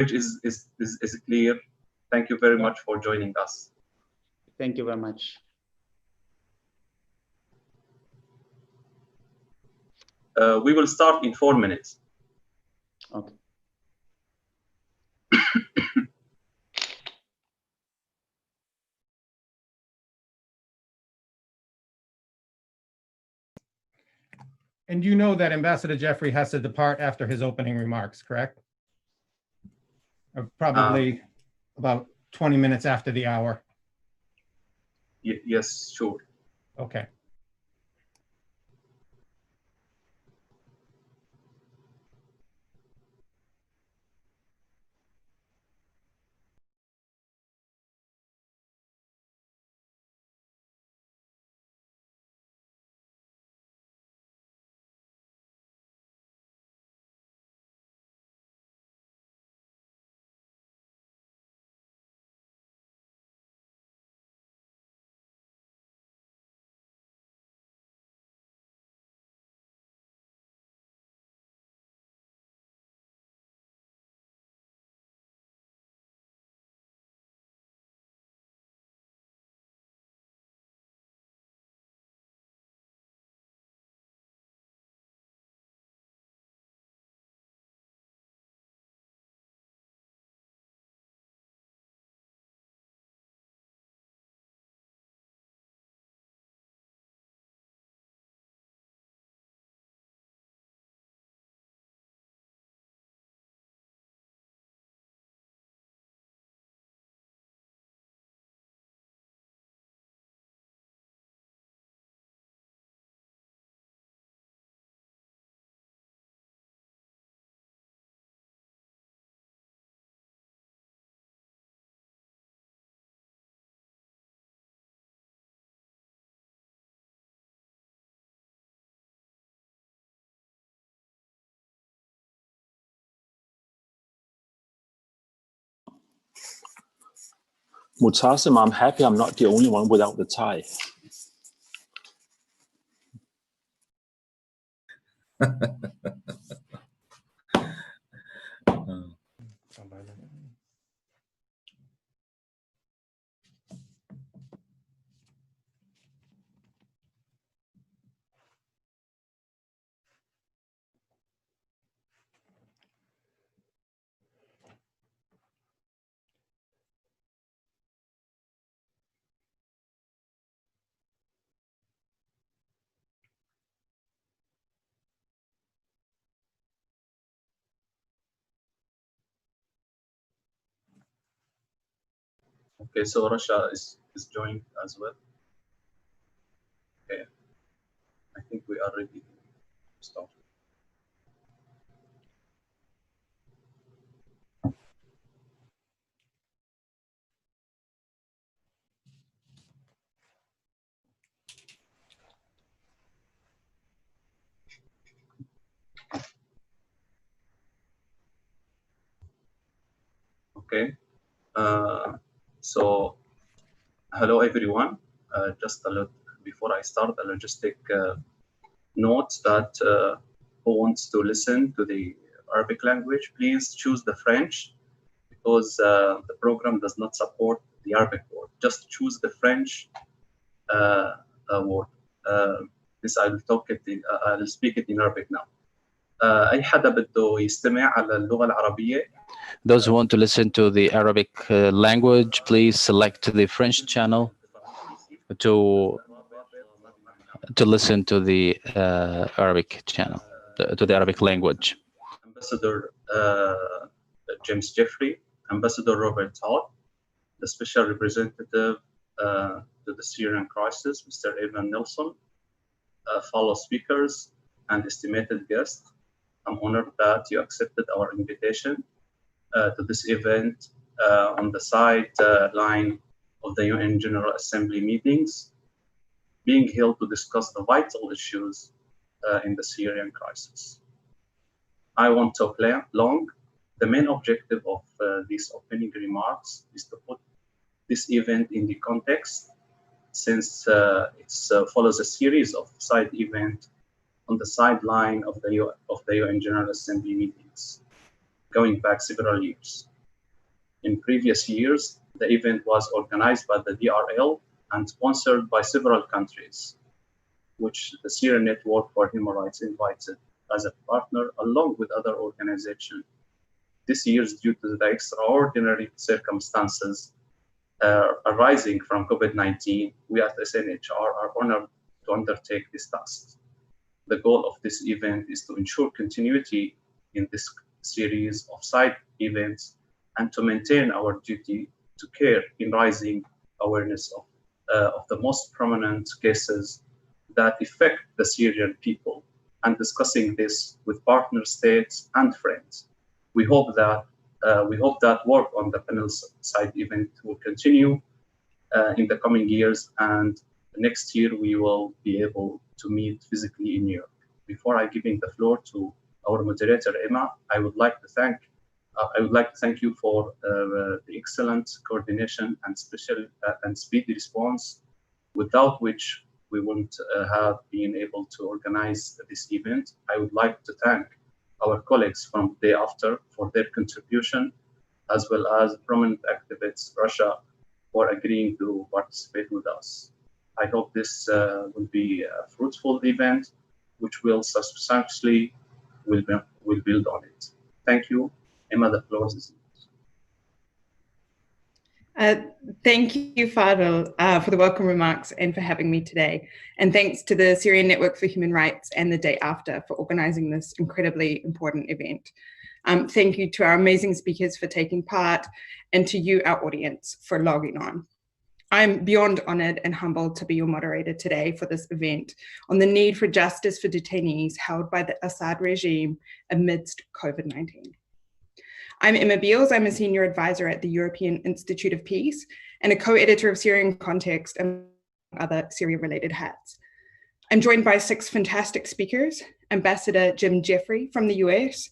is clear. Thank you very much for joining us. Thank you very much. We will start in 4 minutes. Okay. And you know that Ambassador Jeffrey has to depart after his opening remarks, correct? Or probably about 20 minutes after the hour. Yes, sure. Okay. Mutasim, I'm happy I'm not the only one without the tie. Okay, so Russia is joined as well. Okay, I think we are ready to start. Okay, so hello everyone. Just a little before I start, I'll just take notes that who wants to listen to the Arabic language, please choose the French, because the program does not support the Arabic word. Just choose the French word. This I will talk it. I'll speak it in Arabic now. أي حدا بده يستمع على اللغة العربية. Those who want to listen to the Arabic language, please select the French channel to listen to the Arabic channel, to the Arabic language. Ambassador James Jeffrey, Ambassador Robert Todd, the Special Representative to the Syrian crisis, Mr. Yvonne Nielsen, fellow speakers, and estimated guests. I'm honored that you accepted our invitation to this event on the sideline of the UN General Assembly meetings, being held to discuss the vital issues in the Syrian crisis. I won't talk long. The main objective of these opening remarks is to put this event in the context, since it follows a series of side events on the sideline of the UN General Assembly meetings, going back several years. In previous years, the event was organized by the DRL and sponsored by several countries, which the Syrian Network for Human Rights invited as a partner along with other organizations. This year, due to the extraordinary circumstances arising from COVID-19, we at SNHR are honored to undertake this task. The goal of this event is to ensure continuity in this series of side events and to maintain our duty to care in raising awareness of the most prominent cases that affect the Syrian people and discussing this with partner states and friends. We hope that work on the panel side event will continue in the coming years, and next year we will be able to meet physically in New York. Before I giving the floor to our moderator Emma, I would like to thank you for the excellent coordination and special and speedy response, without which we wouldn't have been able to organize this event. I would like to thank our colleagues from Day After for their contribution, as well as prominent activists, Russia, for agreeing to participate with us. I hope this will be a fruitful event, which will substantially will build on it. Thank you. Emma, the floor is yours. Thank you, Fadel, for the welcome remarks and for having me today. And thanks to the Syrian Network for Human Rights and the Day After for organizing this incredibly important event. Thank you to our amazing speakers for taking part, and to you, our audience, for logging on. I'm beyond honored and humbled to be your moderator today for this event on the need for justice for detainees held by the Assad regime amidst COVID-19. I'm Emma Beals. I'm a senior advisor at the European Institute of Peace and a co-editor of Syrian Context and other Syria-related hats. I'm joined by 6 fantastic speakers: Ambassador Jim Jeffrey from the US,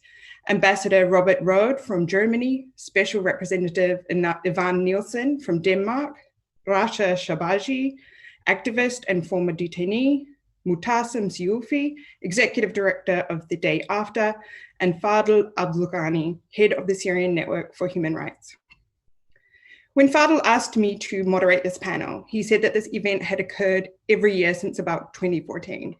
Ambassador Robert Rode from Germany, Special Representative Yvonne Nielsen from Denmark, Rasha Shabaji, activist and former detainee, Mutassim Sioufi, Executive Director of the Day After, and Fadel Abdulghani, Head of the Syrian Network for Human Rights. When Fadel asked me to moderate this panel, he said that this event had occurred every year since about 2014.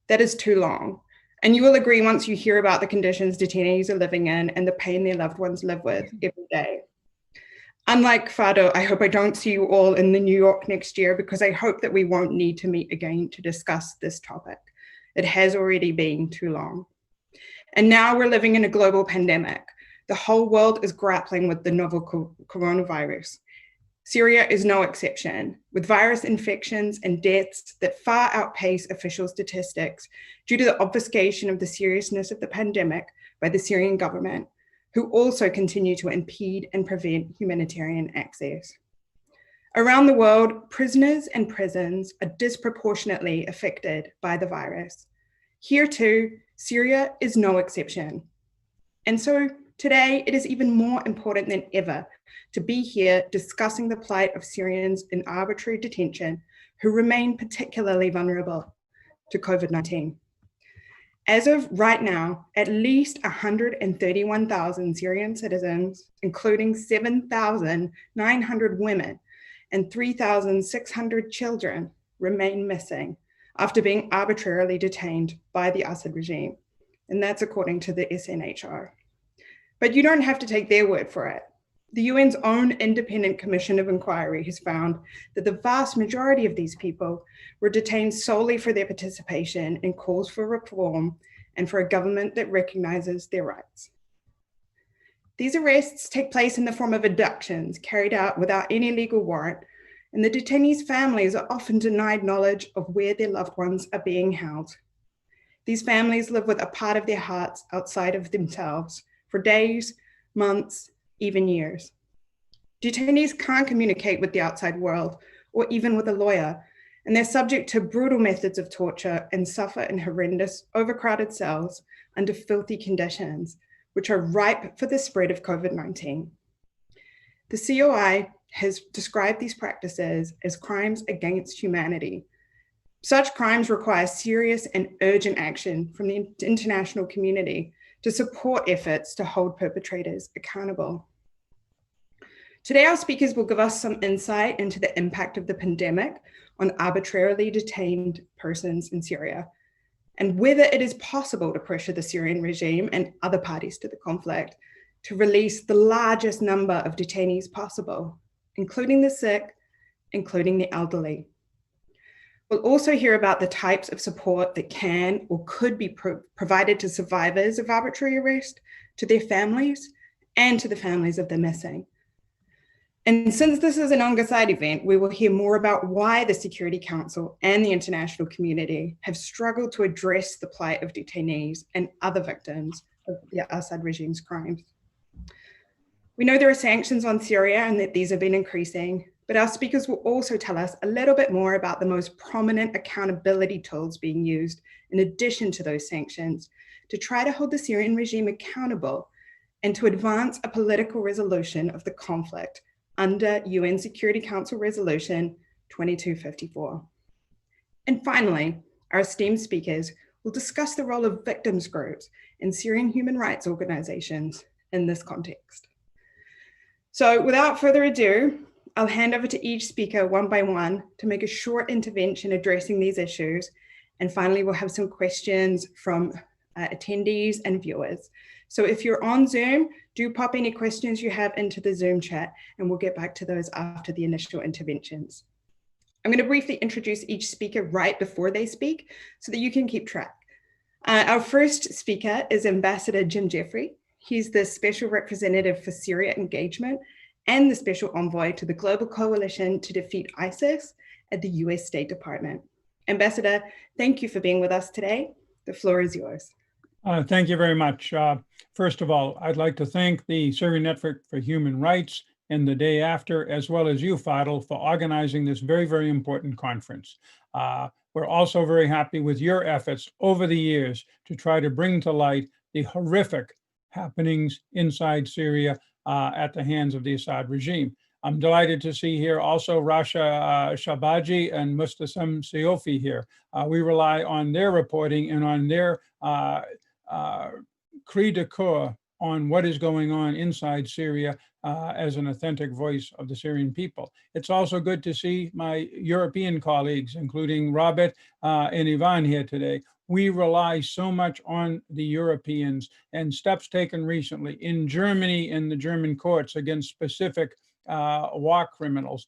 That is too long. And you will agree once you hear about the conditions detainees are living in and the pain their loved ones live with every day. Unlike Fadel, I hope I don't see you all in New York next year, because I hope that we won't need to meet again to discuss this topic. It has already been too long. And now we're living in a global pandemic. The whole world is grappling with the novel coronavirus. Syria is no exception, with virus infections and deaths that far outpace official statistics due to the obfuscation of the seriousness of the pandemic by the Syrian government, who also continue to impede and prevent humanitarian access. Around the world, prisoners and prisons are disproportionately affected by the virus. Here too, Syria is no exception. And so today, it is even more important than ever to be here discussing the plight of Syrians in arbitrary detention who remain particularly vulnerable to COVID-19. As of right now, at least 131,000 Syrian citizens, including 7,900 women and 3,600 children, remain missing after being arbitrarily detained by the Assad regime. And that's according to the SNHR. But you don't have to take their word for it. The UN's own independent commission of inquiry has found that the vast majority of these people were detained solely for their participation in calls for reform and for a government that recognizes their rights. These arrests take place in the form of abductions carried out without any legal warrant, and the detainees' families are often denied knowledge of where their loved ones are being held. These families live with a part of their hearts outside of themselves for days, months, even years. Detainees can't communicate with the outside world or even with a lawyer, and they're subject to brutal methods of torture and suffer in horrendous, overcrowded cells under filthy conditions, which are ripe for the spread of COVID-19. The COI has described these practices as crimes against humanity. Such crimes require serious and urgent action from the international community to support efforts to hold perpetrators accountable. Today, our speakers will give us some insight into the impact of the pandemic on arbitrarily detained persons in Syria, and whether it is possible to pressure the Syrian regime and other parties to the conflict to release the largest number of detainees possible, including the sick, including the elderly. We'll also hear about the types of support that can or could be provided to survivors of arbitrary arrest, to their families, and to the families of the missing. And since this is an on-site event, we will hear more about why the Security Council and the international community have struggled to address the plight of detainees and other victims of the Assad regime's crimes. We know there are sanctions on Syria and that these have been increasing, but our speakers will also tell us a little bit more about the most prominent accountability tools being used in addition to those sanctions to try to hold the Syrian regime accountable and to advance a political resolution of the conflict under UN Security Council Resolution 2254. And finally, our esteemed speakers will discuss the role of victims groups and Syrian human rights organizations in this context. So without further ado, I'll hand over to each speaker one by one to make a short intervention addressing these issues. And finally, we'll have some questions from attendees and viewers. So if you're on Zoom, do pop any questions you have into the Zoom chat, and we'll get back to those after the initial interventions. I'm going to briefly introduce each speaker right before they speak so that you can keep track. Our first speaker is Ambassador Jim Jeffrey. He's the Special Representative for Syria Engagement and the Special Envoy to the Global Coalition to Defeat ISIS at the US State Department. Ambassador, thank you for being with us today. The floor is yours. Thank you very much. First of all, I'd like to thank the Syrian Network for Human Rights and the Day After, as well as you, Fadel, for organizing this very, very important conference. We're also very happy with your efforts over the years to try to bring to light the horrific happenings inside Syria at the hands of the Assad regime. I'm delighted to see here also Rasha Shabaji and Mustasem Siofi here. We rely on their reporting and on their cri de coeur on what is going on inside Syria as an authentic voice of the Syrian people. It's also good to see my European colleagues, including Robert and Yvonne here today. We rely so much on the Europeans, and steps taken recently in Germany in the German courts against specific war criminals.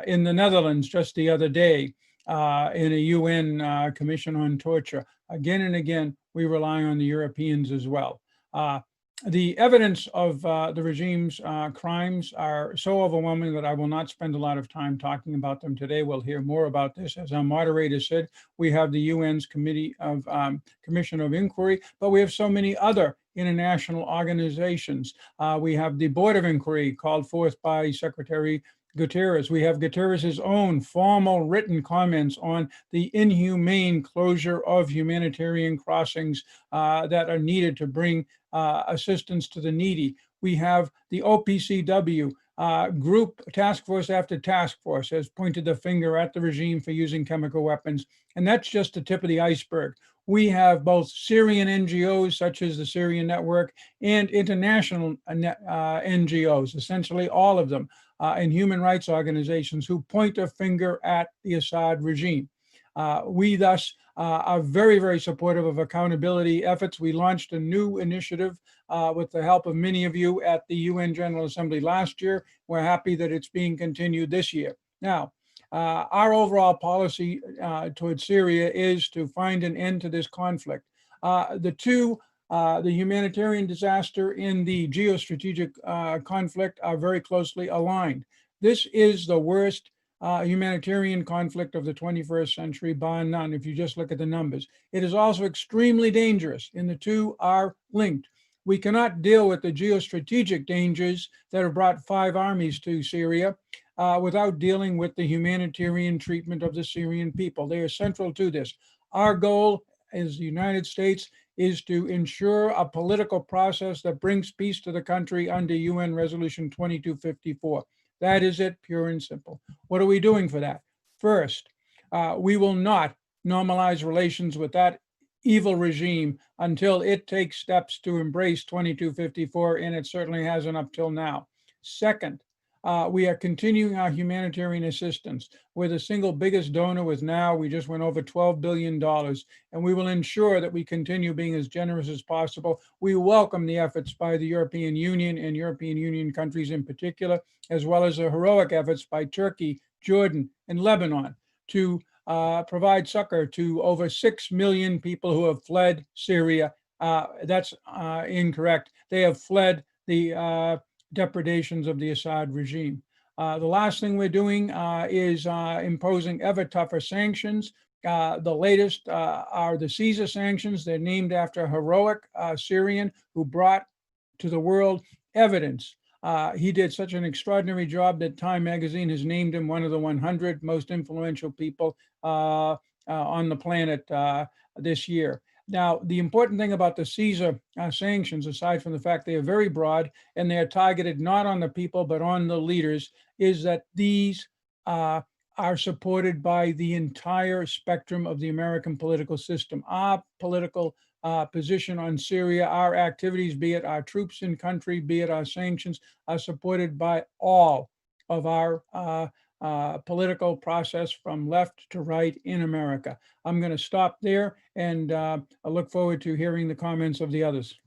In the Netherlands just the other day in a UN Commission on Torture. Again and again, we rely on the Europeans as well. The evidence of the regime's crimes are so overwhelming that I will not spend a lot of time talking about them today. We'll hear more about this. As our moderator said, we have the UN's Commission of Inquiry, but we have so many other international organizations. We have the Board of Inquiry called forth by Secretary Guterres. We have Guterres's own formal written comments on the inhumane closure of humanitarian crossings that are needed to bring assistance to the needy. We have the OPCW group, task force after task force has pointed the finger at the regime for using chemical weapons. And that's just the tip of the iceberg. We have both Syrian NGOs, such as the Syrian Network, and international NGOs, essentially all of them, and human rights organizations who point a finger at the Assad regime. We thus are very, very supportive of accountability efforts. We launched a new initiative with the help of many of you at the UN General Assembly last year. We're happy that it's being continued this year. Now, our overall policy towards Syria is to find an end to this conflict. The humanitarian disaster and the geostrategic conflict are very closely aligned. This is the worst humanitarian conflict of the 21st century, bar none, if you just look at the numbers. It is also extremely dangerous, and the two are linked. We cannot deal with the geostrategic dangers that have brought 5 armies to Syria without dealing with the humanitarian treatment of the Syrian people. They are central to this. Our goal as the United States is to ensure a political process that brings peace to the country under UN Resolution 2254. That is it, pure and simple. What are we doing for that? First, we will not normalize relations with that evil regime until it takes steps to embrace 2254, and it certainly hasn't up till now. Second, We are continuing our humanitarian assistance. We're the single biggest donor with now, we just went over $12 billion, and we will ensure that we continue being as generous as possible. We welcome the efforts by the European Union and European Union countries in particular, as well as the heroic efforts by Turkey, Jordan, and Lebanon to provide succor to over 6 million people who have fled Syria. That's incorrect. They have fled the depredations of the Assad regime. The last thing we're doing is imposing ever tougher sanctions. The latest are the Caesar sanctions. They're named after a heroic Syrian who brought to the world evidence. He did such an extraordinary job that Time magazine has named him one of the 100 most influential people on the planet this year. Now, the important thing about the Caesar sanctions, aside from the fact they are very broad and they are targeted not on the people, but on the leaders, is that these are supported by the entire spectrum of the American political system. Our political position on Syria, our activities, be it our troops in country, be it our sanctions, are supported by all of our political process from left to right in America. I'm going to stop there, and I look forward to hearing the comments of the others.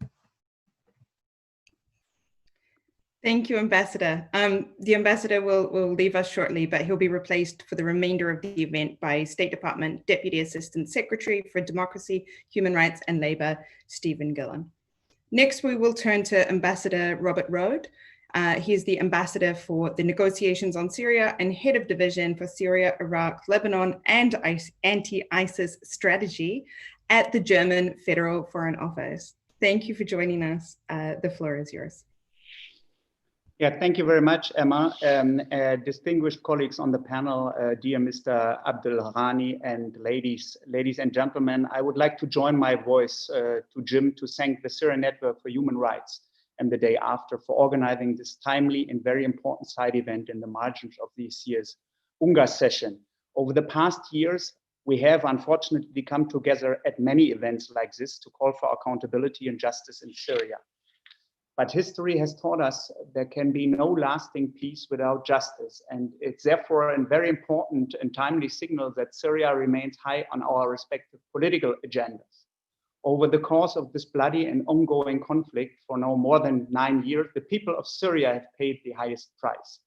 Thank you, Ambassador. The Ambassador will leave us shortly, but he'll be replaced for the remainder of the event by State Department Deputy Assistant Secretary for Democracy, Human Rights and Labour, Stephen Gillen. Next, we will turn to Ambassador Robert Rohde. He is the ambassador for the negotiations on Syria and head of division for Syria, Iraq, Lebanon, and anti-ISIS strategy at the German Federal Foreign Office. Thank you for joining us. The floor is yours. Yeah, thank you very much, Emma. Distinguished colleagues on the panel, dear Mr. Abdelrani and ladies and gentlemen, I would like to join my voice to Jim to thank the Syrian Network for Human Rights and the Day After for organizing this timely and very important side event in the margins of this year's UNGA session. Over the past years, we have unfortunately come together at many events like this to call for accountability and justice in Syria. But history has taught us there can be no lasting peace without justice. And it's therefore a very important and timely signal that Syria remains high on our respective political agendas. Over the course of this bloody and ongoing conflict for now more than 9 years, the people of Syria have paid the highest price.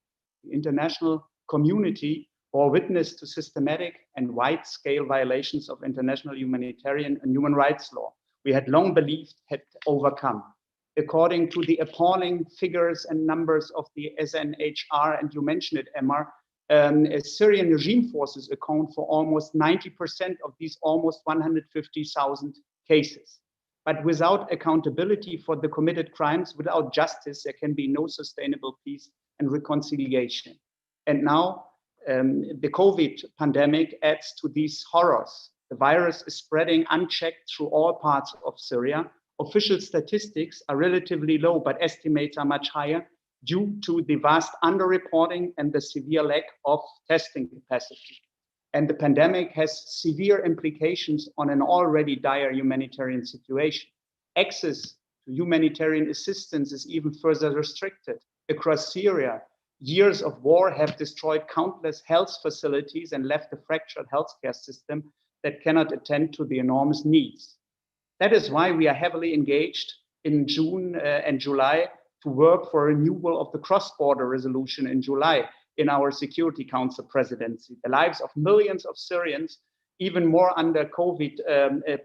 The international community bore witness to systematic and wide-scale violations of international humanitarian and human rights law we had long believed had overcome. According to the appalling figures and numbers of the SNHR, and you mentioned it, Emma, Syrian regime forces account for almost 90% of these almost 150,000 cases. But without accountability for the committed crimes, without justice, there can be no sustainable peace and reconciliation. And now the COVID pandemic adds to these horrors. The virus is spreading unchecked through all parts of Syria. Official statistics are relatively low, but estimates are much higher due to the vast underreporting and the severe lack of testing capacity. And the pandemic has severe implications on an already dire humanitarian situation. Access to humanitarian assistance is even further restricted. Across Syria, years of war have destroyed countless health facilities and left a fractured healthcare system that cannot attend to the enormous needs. That is why we are heavily engaged in June and July to work for a renewal of the cross-border resolution in July in our Security Council presidency. The lives of millions of Syrians, even more under COVID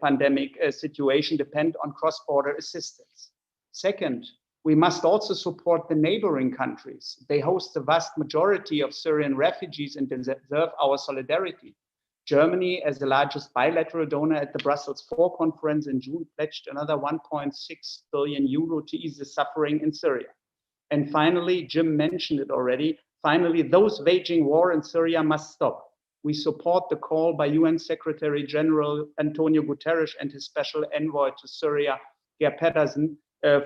pandemic situation, depend on cross-border assistance. Second, we must also support the neighboring countries. They host the vast majority of Syrian refugees and deserve our solidarity. Germany, as the largest bilateral donor at the Brussels IV conference in June, pledged another 1.6 billion euro to ease the suffering in Syria. And finally, Jim mentioned it already, finally, those waging war in Syria must stop. We support the call by UN Secretary General Antonio Guterres and his special envoy to Syria, Geir Pedersen,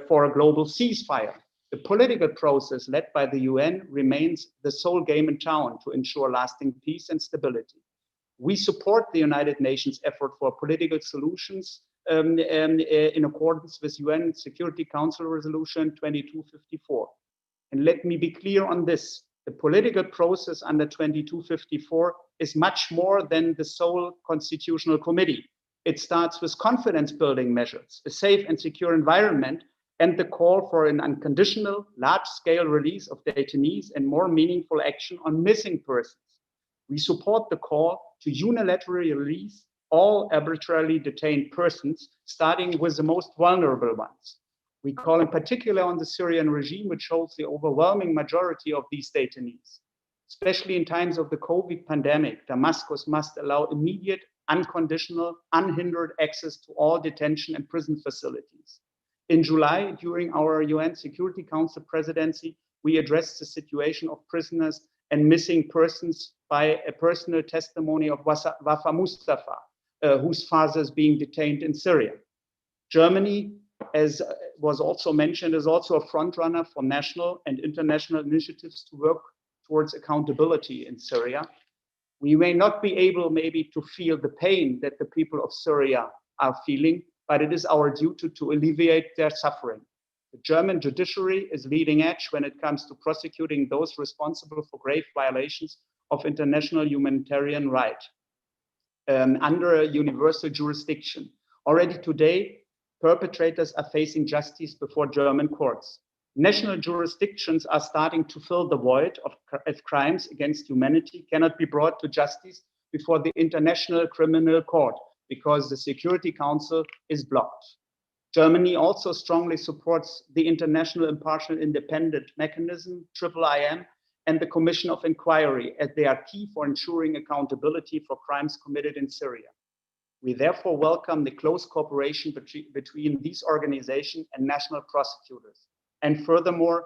for a global ceasefire. The political process led by the UN remains the sole game in town to ensure lasting peace and stability. We support the United Nations effort for political solutions in accordance with UN Security Council Resolution 2254. And let me be clear on this. The political process under 2254 is much more than the sole constitutional committee. It starts with confidence building measures, a safe and secure environment, and the call for an unconditional, large-scale release of detainees and more meaningful action on missing persons. We support the call to unilaterally release all arbitrarily detained persons, starting with the most vulnerable ones. We call in particular on the Syrian regime, which holds the overwhelming majority of these detainees. Especially in times of the COVID pandemic, Damascus must allow immediate, unconditional, unhindered access to all detention and prison facilities. In July, during our UN Security Council presidency, we addressed the situation of prisoners and missing persons by a personal testimony of Wafa Mustafa, whose father is being detained in Syria. Germany, as was also mentioned, is also a frontrunner for national and international initiatives to work towards accountability in Syria. We may not be able maybe to feel the pain that the people of Syria are feeling, but it is our duty to alleviate their suffering. The German judiciary is leading edge when it comes to prosecuting those responsible for grave violations of international humanitarian right under a universal jurisdiction. Already today, perpetrators are facing justice before German courts. National jurisdictions are starting to fill the void of crimes against humanity cannot be brought to justice before the International Criminal Court because the Security Council is blocked. Germany also strongly supports the International Impartial Independent Mechanism, IIIM, and the Commission of Inquiry, as they are key for ensuring accountability for crimes committed in Syria. We therefore welcome the close cooperation between these organizations and national prosecutors. And furthermore,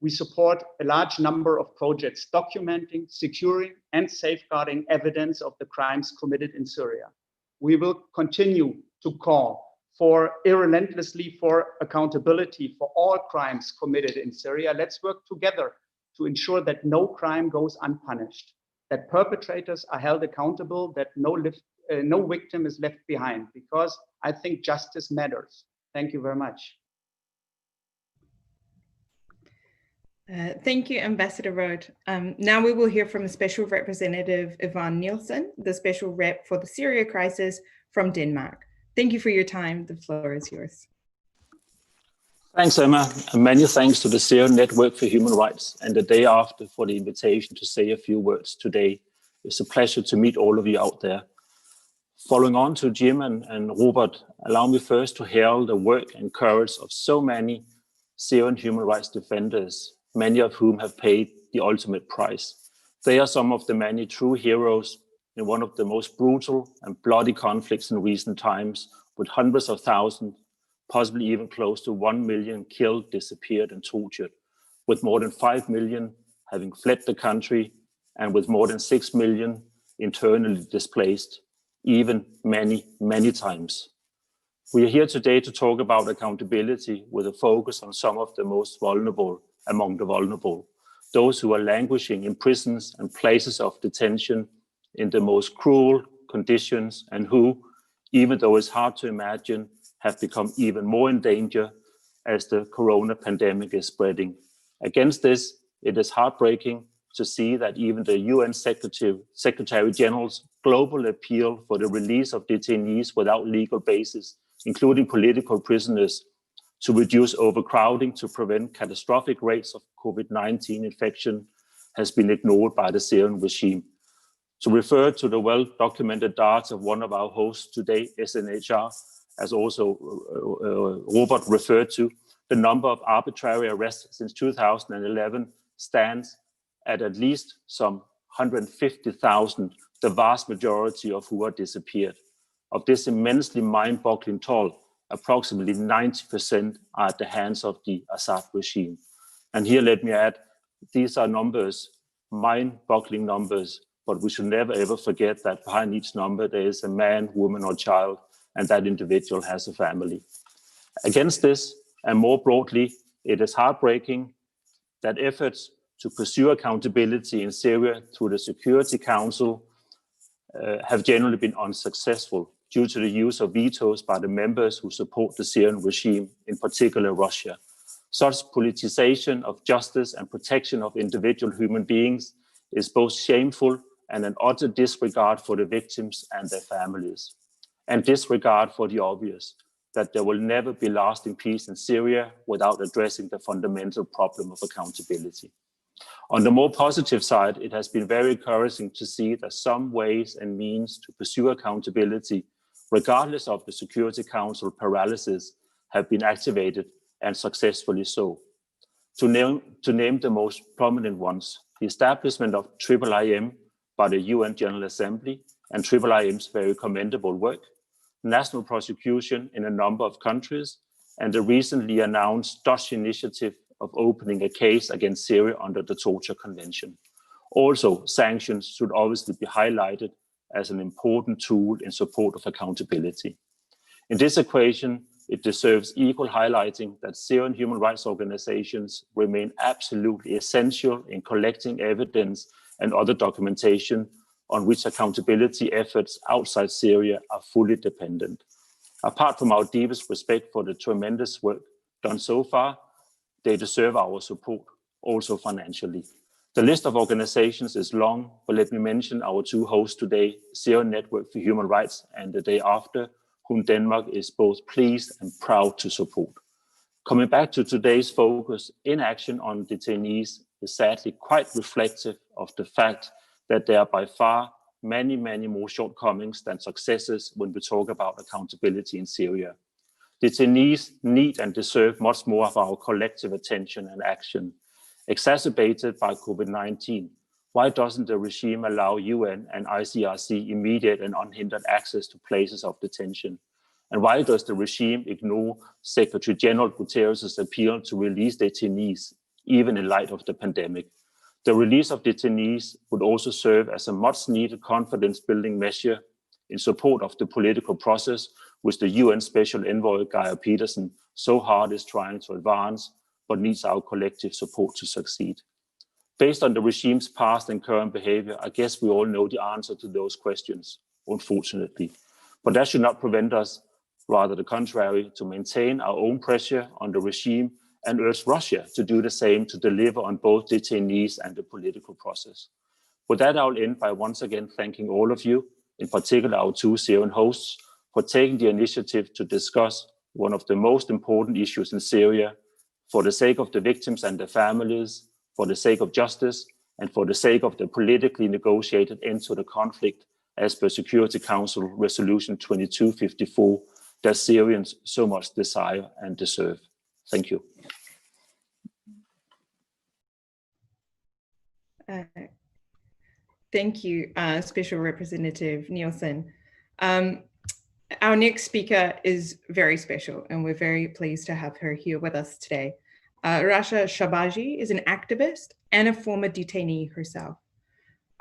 we support a large number of projects documenting, securing, and safeguarding evidence of the crimes committed in Syria. We will continue to call relentlessly for accountability for all crimes committed in Syria. Let's work together to ensure that no crime goes unpunished, that perpetrators are held accountable, that no victim is left behind, because I think justice matters. Thank you very much. Thank you, Ambassador Roth. Now we will hear from Special Representative Yvonne Nielsen, the Special Rep for the Syria crisis from Denmark. Thank you for your time. The floor is yours. Thanks, Emma, and many thanks to the Syrian Network for Human Rights and the Day After for the invitation to say a few words today. It's a pleasure to meet all of you out there. Following on to Jim and Robert, allow me first to herald the work and courage of so many Syrian human rights defenders, many of whom have paid the ultimate price. They are some of the many true heroes in one of the most brutal and bloody conflicts in recent times, with hundreds of thousands, possibly even close to 1 million killed, disappeared, and tortured, with more than 5 million having fled the country, and with more than 6 million internally displaced, even many, many times. We are here today to talk about accountability with a focus on some of the most vulnerable among the vulnerable, those who are languishing in prisons and places of detention in the most cruel conditions, and who, even though it's hard to imagine, have become even more in danger as the corona pandemic is spreading. Against this, it is heartbreaking to see that even the UN Secretary General's global appeal for the release of detainees without legal basis, including political prisoners, to reduce overcrowding to prevent catastrophic rates of COVID-19 infection, has been ignored by the Syrian regime. To refer to the well-documented data of one of our hosts today, SNHR, as also Robert referred to, the number of arbitrary arrests since 2011 stands at least some 150,000, the vast majority of who are disappeared. Of this immensely mind-boggling toll, approximately 90% are at the hands of the Assad regime. And here let me add, these are numbers, mind-boggling numbers, but we should never ever forget that behind each number there is a man, woman, or child, and that individual has a family. Against this, and more broadly, it is heartbreaking that efforts to pursue accountability in Syria through the Security Council have generally been unsuccessful due to the use of vetoes by the members who support the Syrian regime, in particular Russia. Such politicization of justice and protection of individual human beings is both shameful and an utter disregard for the victims and their families, and disregard for the obvious, that there will never be lasting peace in Syria without addressing the fundamental problem of accountability. On the more positive side, it has been very encouraging to see that some ways and means to pursue accountability, regardless of the Security Council paralysis, have been activated, and successfully so. To name the most prominent ones, the establishment of IIIM by the UN General Assembly and IIIM's very commendable work, national prosecution in a number of countries, and the recently announced Dutch initiative of opening a case against Syria under the Torture Convention. Also, sanctions should obviously be highlighted as an important tool in support of accountability. In this equation, it deserves equal highlighting that Syrian human rights organizations remain absolutely essential in collecting evidence and other documentation on which accountability efforts outside Syria are fully dependent. Apart from our deepest respect for the tremendous work done so far, they deserve our support, also financially. The list of organizations is long, but let me mention our two hosts today, Syrian Network for Human Rights and The Day After, whom Denmark is both pleased and proud to support. Coming back to today's focus, inaction on detainees is sadly quite reflective of the fact that there are by far many more shortcomings than successes when we talk about accountability in Syria. Detainees need and deserve much more of our collective attention and action. Exacerbated by COVID-19, why doesn't the regime allow UN and ICRC immediate and unhindered access to places of detention? And why does the regime ignore Secretary General Guterres' appeal to release detainees, even in light of the pandemic? The release of detainees would also serve as a much-needed confidence-building measure in support of the political process, which the UN Special Envoy Geir Petersen so hard is trying to advance, but needs our collective support to succeed. Based on the regime's past and current behavior, I guess we all know the answer to those questions, unfortunately. But that should not prevent us, rather the contrary, to maintain our own pressure on the regime and urge Russia to do the same to deliver on both detainees and the political process. With that, I'll end by once again thanking all of you, in particular our two Syrian hosts, for taking the initiative to discuss one of the most important issues in Syria, for the sake of the victims and their families, for the sake of justice, and for the sake of the politically negotiated end to the conflict as per Security Council Resolution 2254 that Syrians so much desire and deserve. Thank you. Thank you, Special Representative Nielsen. Our next speaker is very special, and we're very pleased to have her here with us today. Rasha Shabaji is an activist and a former detainee herself.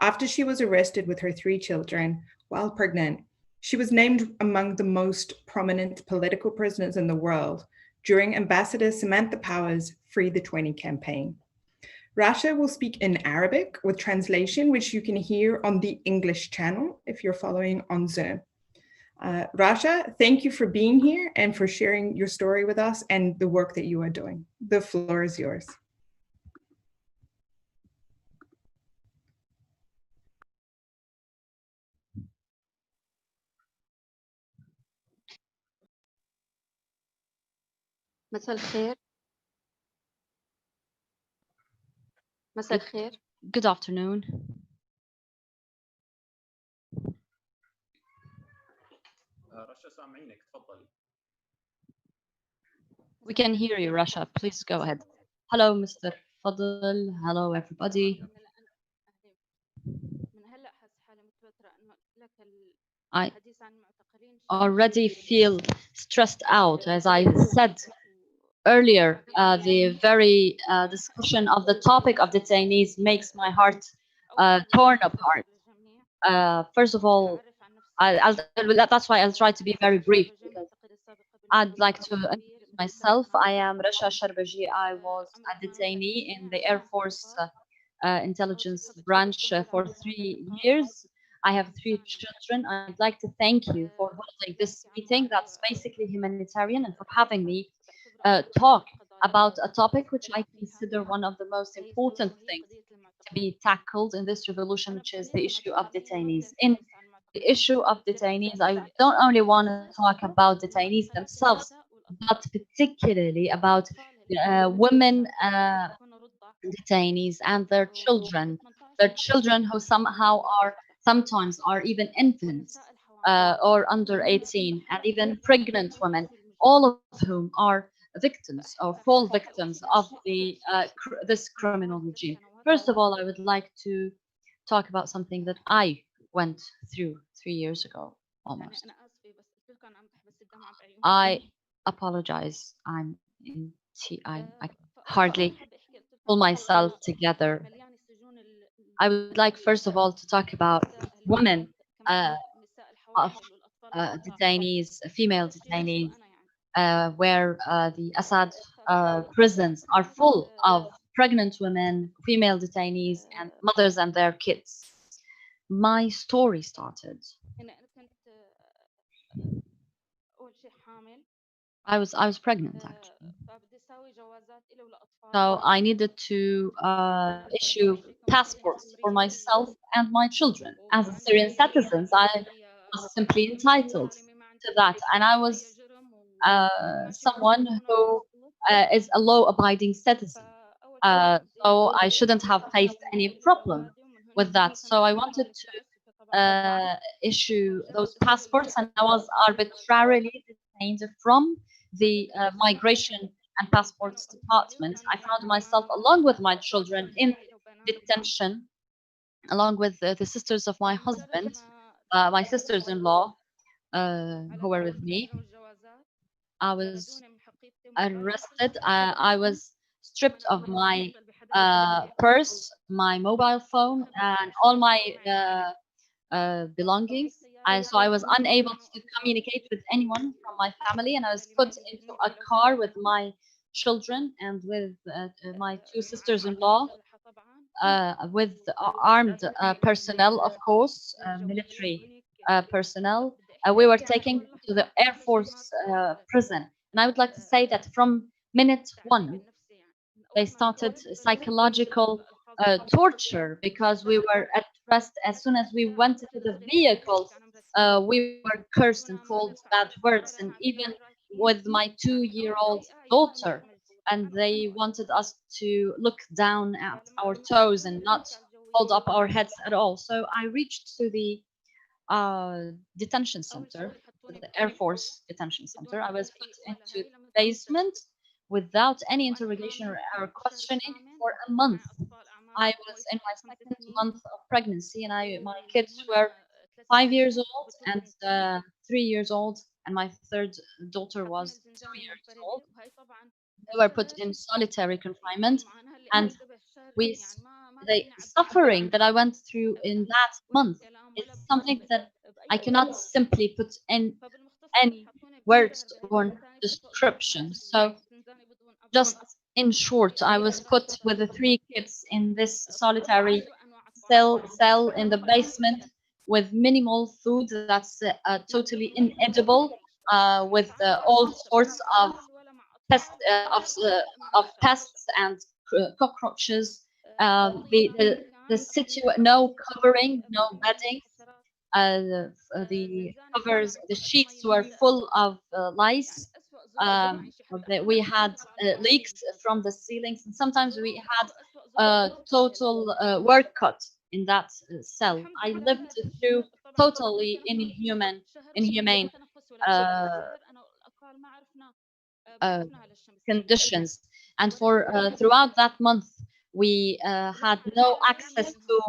After she was arrested with her 3 children while pregnant, she was named among the most prominent political prisoners in the world during Ambassador Samantha Power's Free the 20 campaign. Rasha will speak in Arabic with translation, which you can hear on the English channel if you're following on Zoom. Rasha, thank you for being here and for sharing your story with us and the work that you are doing. The floor is yours. مساء الخير. مساء الخير. Good afternoon. We can hear you, Rasha. Please go ahead. Hello, Mr. Fadl. Hello, everybody. I already feel stressed out. As I said earlier, the very discussion of the topic of detainees makes my heart torn apart. First of all, that's why I'll try to be very brief, because I'd like to introduce myself. I am Rasha Shabaji. I was a detainee in the Air Force intelligence branch for 3 years. I have 3 children. I'd like to thank you for holding this meeting that's basically humanitarian and for having me talk about a topic which I consider one of the most important things to be tackled in this revolution, which is the issue of detainees. In the issue of detainees, I don't only want to talk about detainees themselves, but particularly about women detainees and their children who somehow are sometimes are even infants or under 18, and even pregnant women, all of whom are victims or fall victims of this criminal regime. First of all, I would like to talk about something that I went through 3 years ago almost. I apologize. I hardly pull myself together. I would like, first of all, to talk about women uh, of detainees, female detainees, where the Assad prisons are full of pregnant women, female detainees, and mothers and their kids. My story started. I was pregnant actually. So I needed to issue passports for myself and my children. As a Syrian citizen, I was simply entitled to that. And I was someone who is a law-abiding citizen. So I shouldn't have faced any problem with that. So I wanted to issue those passports, and I was arbitrarily detained from the migration and passports department. I found myself, along with my children, in detention, along with the sisters of my husband, my sisters-in-law, who were with me. I was arrested. I was stripped of my purse, my mobile phone, and all my belongings. So I was unable to communicate with anyone from my family, and I was put into a car with my children and with my two sisters-in-law, with armed personnel, of course, military personnel. We were taken to the Air Force prison. And I would like to say that from minute one, they started psychological torture, because we were addressed as soon as we went into the vehicle. We were cursed and called bad words, and even with my 2-year-old daughter, and they wanted us to look down at our toes and not hold up our heads at all. So I reached to the detention center, the Air Force detention center. I was put into the basement without any interrogation or questioning for a month. I was in my second month of pregnancy, and my kids were 5 years old and 3 years old, and my third daughter was 2 years old. They were put in solitary confinement, and we the suffering that I went through in that month is something that I cannot simply put in any words or description. So just in short, I was put with the 3 kids in this solitary cell in the basement with minimal food that's totally inedible, with all sorts of pest, of pests and cockroaches. No covering, no bedding. The covers, the sheets were full of lice. We had leaks from the ceilings, and sometimes we had total work cut in that cell. I lived through totally inhumane uh, uh, conditions, and for throughout that month, we had no access to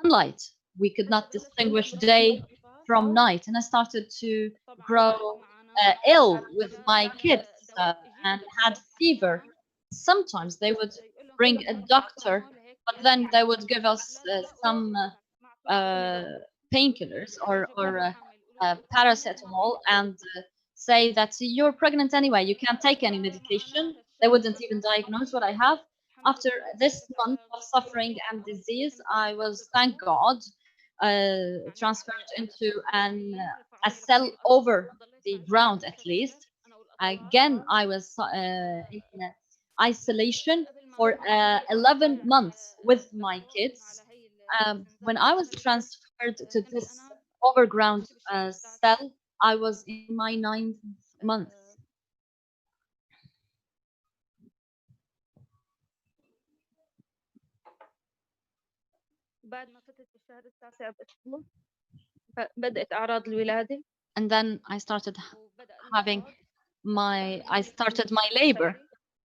sunlight. We could not distinguish day from night, and I started to grow ill with my kids and had fever. Sometimes they would bring a doctor, but then they would give us some painkillers or paracetamol, and say that you're pregnant anyway, you can't take any medication. They wouldn't even diagnose what I have. After this month of suffering and disease, I was, thank God, transferred into a cell over the ground, at least, Again, I was in isolation for 11 months with my kids. When I was transferred to this overground cell, I was in my 9th month. بدأت أعراض الولادة And then I started my labor,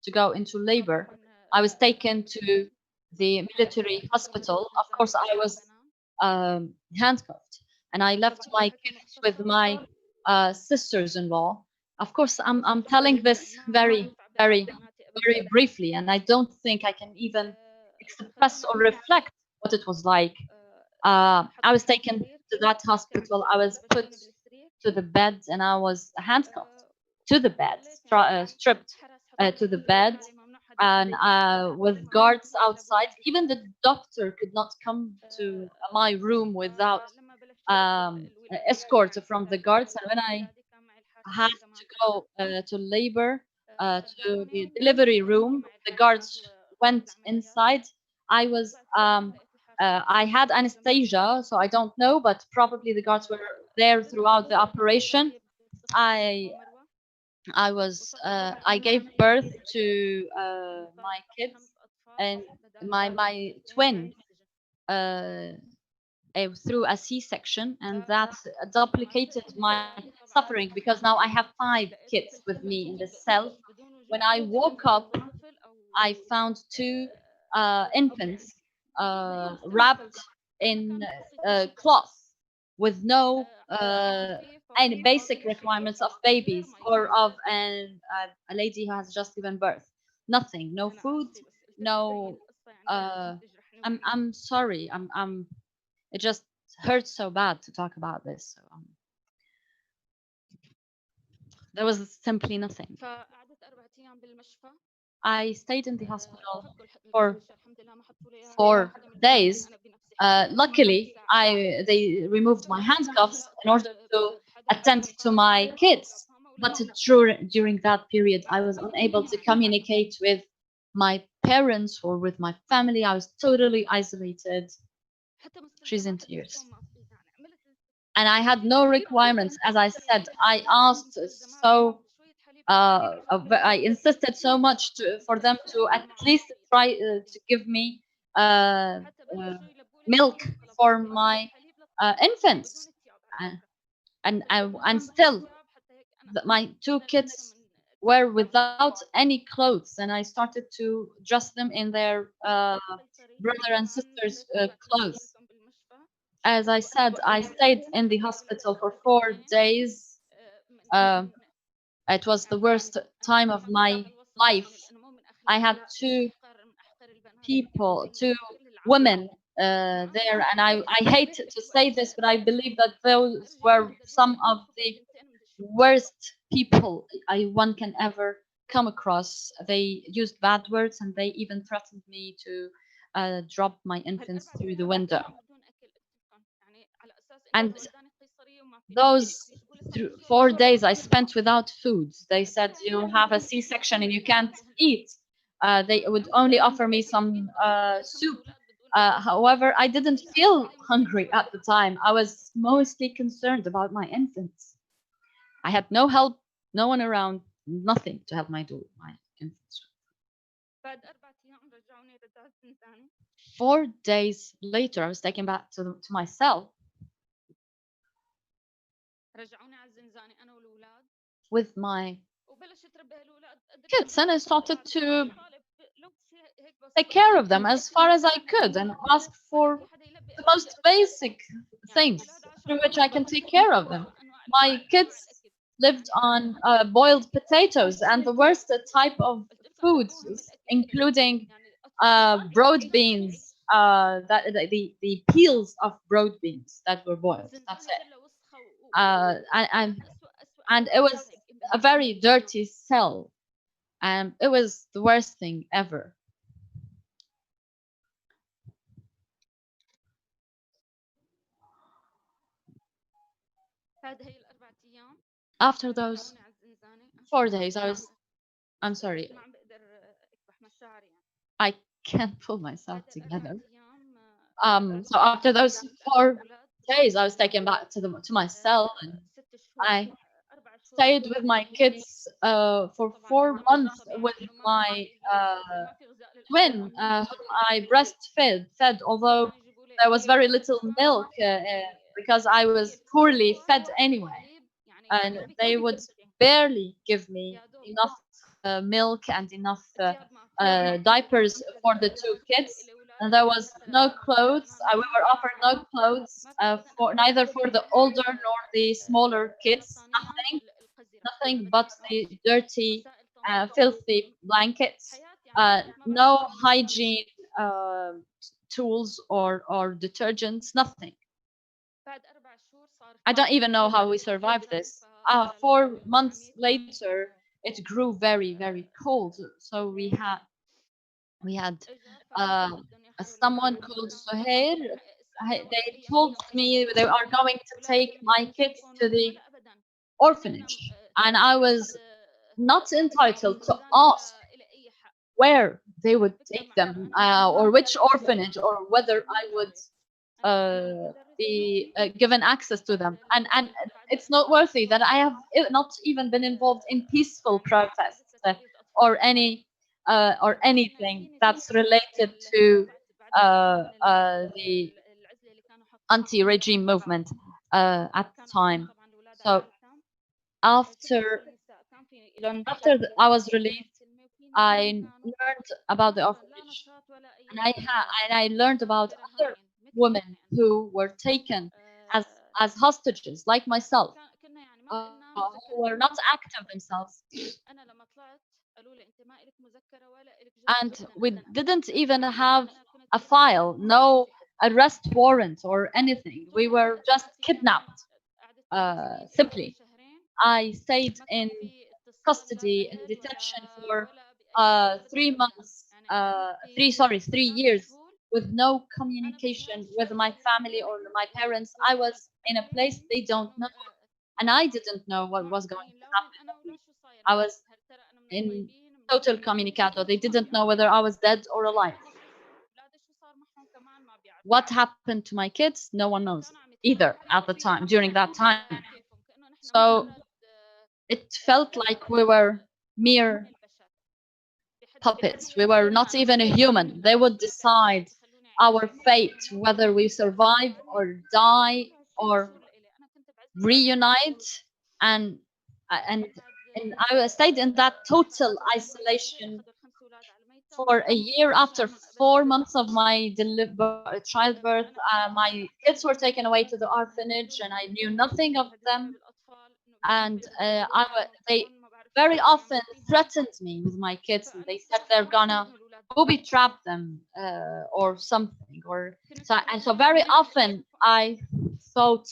to go into labor. I was taken to the military hospital. Of course, I was handcuffed, and I left my kids with my sisters-in-law. Of course, I'm telling this very, very, very briefly, and I don't think I can even express or reflect what it was like. I was taken to that hospital. I was put to the bed, and I was handcuffed to the bed, stripped to the bed, and with guards outside. Even the doctor could not come to my room without escort from the guards. And when I had to go to labor, to the delivery room, the guards went inside. I had anesthesia, so I don't know, but probably the guards were there throughout the operation. I gave birth to my kids and my twin through a C-section, and that duplicated my suffering, because now I have 5 kids with me in the cell. When I woke up, I found 2 infants wrapped in cloth, with no any basic requirements of babies or of a lady who has just given birth. Nothing, no food, no. I'm sorry. It just hurts so bad to talk about this. So, there was simply nothing. I stayed in the hospital for 4 days. Luckily, they removed my handcuffs in order to attend to my kids. But during that period, I was unable to communicate with my parents or with my family. I was totally isolated. She's in tears. And I had no requirements. As I said, I asked I insisted so much for them to at least try to give me milk for my infants, and still my 2 kids were without any clothes, and I started to dress them in their brother and sister's clothes. As I said, I stayed in the hospital for 4 days. It was the worst time of my life. I had 2 women there, and I hate to say this, but I believe that those were some of the worst people one can ever come across. They used bad words, and they even threatened me to drop my infants through the window. And those 4 days I spent without food. They said, you have a C-section and you can't eat. They would only offer me some soup. However, I didn't feel hungry at the time. I was mostly concerned about my infants. I had no help, no one around, nothing to help my infants. 4 days later, I was taken back to my cell with my kids, and I started to take care of them as far as I could and ask for the most basic things through which I can take care of them. My kids lived on boiled potatoes and the worst type of foods, including broad beans, the peels of broad beans that were boiled. That's it. And it was a very dirty cell, and it was the worst thing ever. After those 4 days. I'm sorry. I can't pull myself together. So after those 4 days, I was taken back to my cell, and I stayed with my kids for 4 months with my twin, whom I breastfed, although there was very little milk because I was poorly fed anyway, and they would barely give me enough milk and enough diapers for the 2 kids. And there was no clothes. We were offered no clothes for neither for the older nor the smaller kids. Nothing but the dirty, filthy blankets. No hygiene tools or detergents. Nothing. I don't even know how we survived this. 4 months later, it grew very, very cold. So we had someone called Suhair. They told me they are going to take my kids to the orphanage, and I was not entitled to ask where they would take them, or which orphanage, or whether I would be given access to them. And it's noteworthy that I have not even been involved in peaceful protests or anything that's related to the anti-regime movement at the time. So after I was released, I learned about the orphanage, and I learned about other women who were taken as hostages, like myself, who were not active themselves. And we didn't even have a file, no arrest warrant or anything. We were just kidnapped, simply. I stayed in custody and detention for 3 months, 3 years, with no communication with my family or my parents. I was in a place they don't know, and I didn't know what was going to happen. I was in total communicato. They didn't know whether I was dead or alive. What happened to my kids? No one knows either at the time, during that time. So it felt like we were mere puppets. We were not even a human. They would decide our fate, whether we survive or die or reunite. And I stayed in that total isolation for a year. After 4 months of my childbirth, my kids were taken away to the orphanage, and I knew nothing of them. And they very often threatened me with my kids, and they said they're gonna booby trap them or something. So very often I thought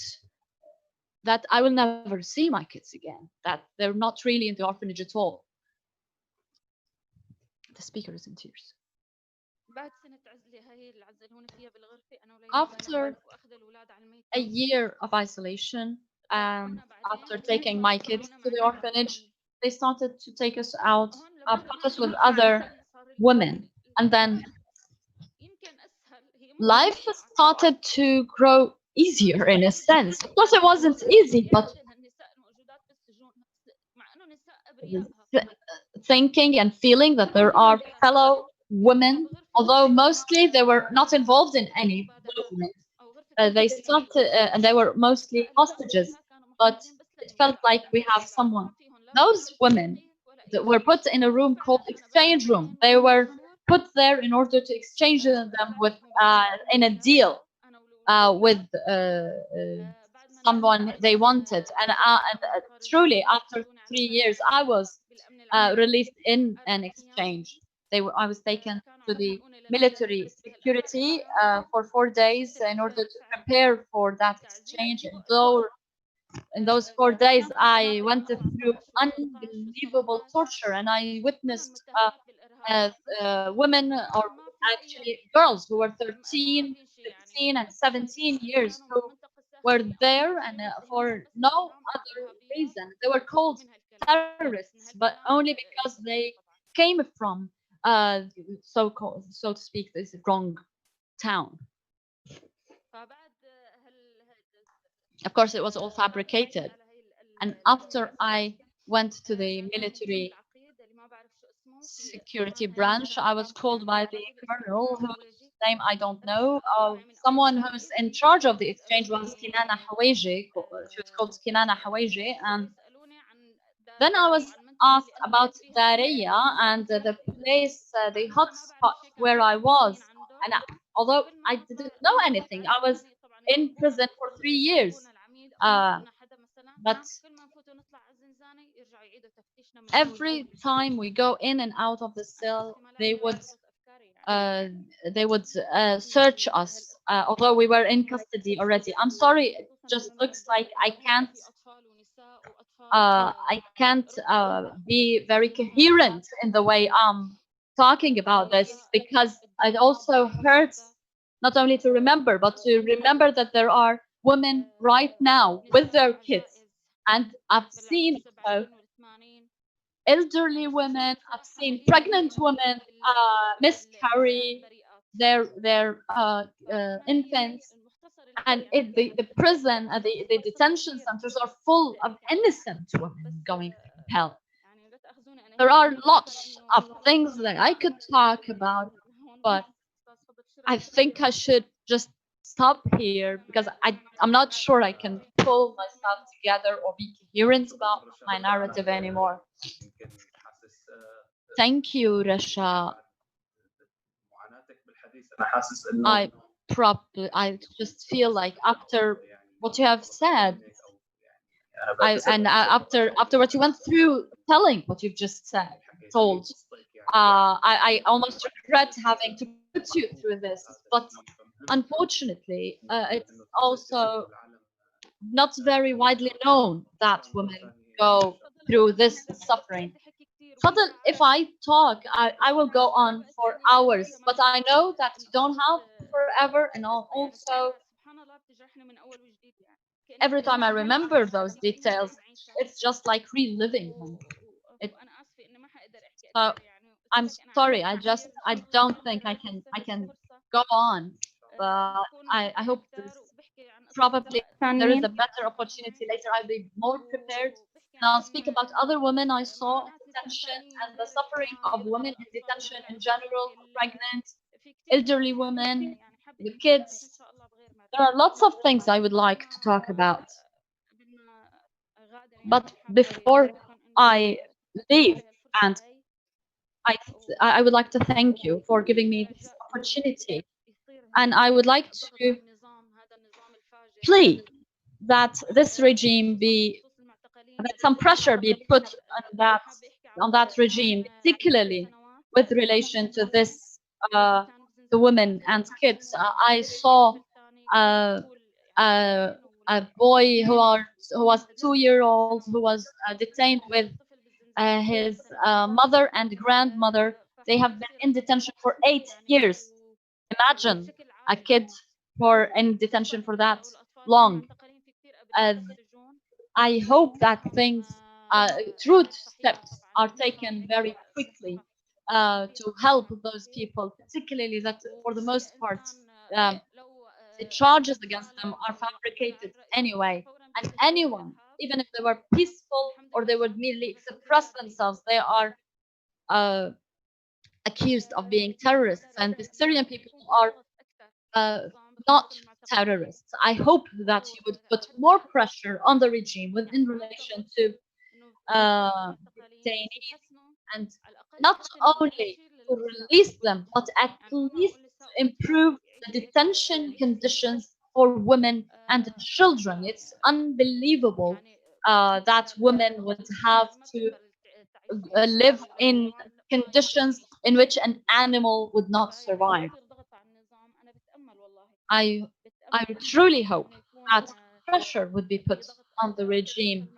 that I will never see my kids again, that they're not really in the orphanage at all. The speaker is in tears. After a year of isolation, after taking my kids to the orphanage, they started to take us out, put us with other women. And then life started to grow easier in a sense. Of course, it wasn't easy, but thinking and feeling that there are fellow women, although mostly they were not involved in any movement. They started, and they were mostly hostages, but it felt like we have someone. Those women that were put in a room called exchange room. They were put there in order to exchange them with in a deal with someone they wanted. And truly, after 3 years, I was released in an exchange. I was taken to the military security for 4 days in order to prepare for that exchange. And in those 4 days, I went through unbelievable torture, and I witnessed women, or actually girls, who were 13, 15, and 17 years, who were there and for no other reason. They were called terrorists, but only because they came from so-called, so to speak, this wrong town. Of course, it was all fabricated. And after I went to the military security branch, I was called by the colonel, whose name I don't know. Someone who's in charge of the exchange was Kinana Hawaji. She was called Kinana Hawaji. And then I was asked about Daria and the place, the hotspot where I was. And although I didn't know anything, I was in prison for 3 years. But every time we go in and out of the cell, they would search us, although we were in custody already. I'm sorry, it just looks like I can't be very coherent in the way I'm talking about this, because it also hurts not only to remember, but to remember that there are women right now with their kids. And I've seen elderly women, I've seen pregnant women miscarry their infants, and the prison, the detention centers are full of innocent women going to hell. There are lots of things that I could talk about, but I think I should just stop here because I'm not sure I can pull myself together or be coherent about my narrative anymore. Thank you, Rasha. I just feel like after what you have said, after what you went through, telling what you've just told, I almost regret having to put you through this. But unfortunately, it's also not very widely known that women go through this suffering. Fadl, if I talk, I will go on for hours, but I know that you don't have forever, and also every time I remember those details, it's just like reliving them. So I'm sorry, I don't think I can go on, but I hope probably there is a better opportunity later. I'll be more prepared. And I'll speak about other women I saw in detention and the suffering of women in detention in general, pregnant, elderly women, the kids. There are lots of things I would like to talk about. But before I leave, and I would like to thank you for giving me this opportunity. And I would like to plea that this regime that some pressure be put on that regime, particularly with relation to this, the women and kids. I saw a boy who was 2-year-old who was detained with his mother and grandmother. They have been in detention for 8 years. Imagine a kid in detention for that long. I hope that truth steps are taken very quickly to help those people, particularly that for the most part, the charges against them are fabricated anyway. And anyone, even if they were peaceful or they would merely express themselves, they are accused of being terrorists. And the Syrian people are not terrorists. I hope that you would put more pressure on the regime in relation to detainees, and not only to release them, but at least to improve the detention conditions for women and children. It's unbelievable that women would have to live in conditions in which an animal would not survive. I truly hope that pressure would be put on the regime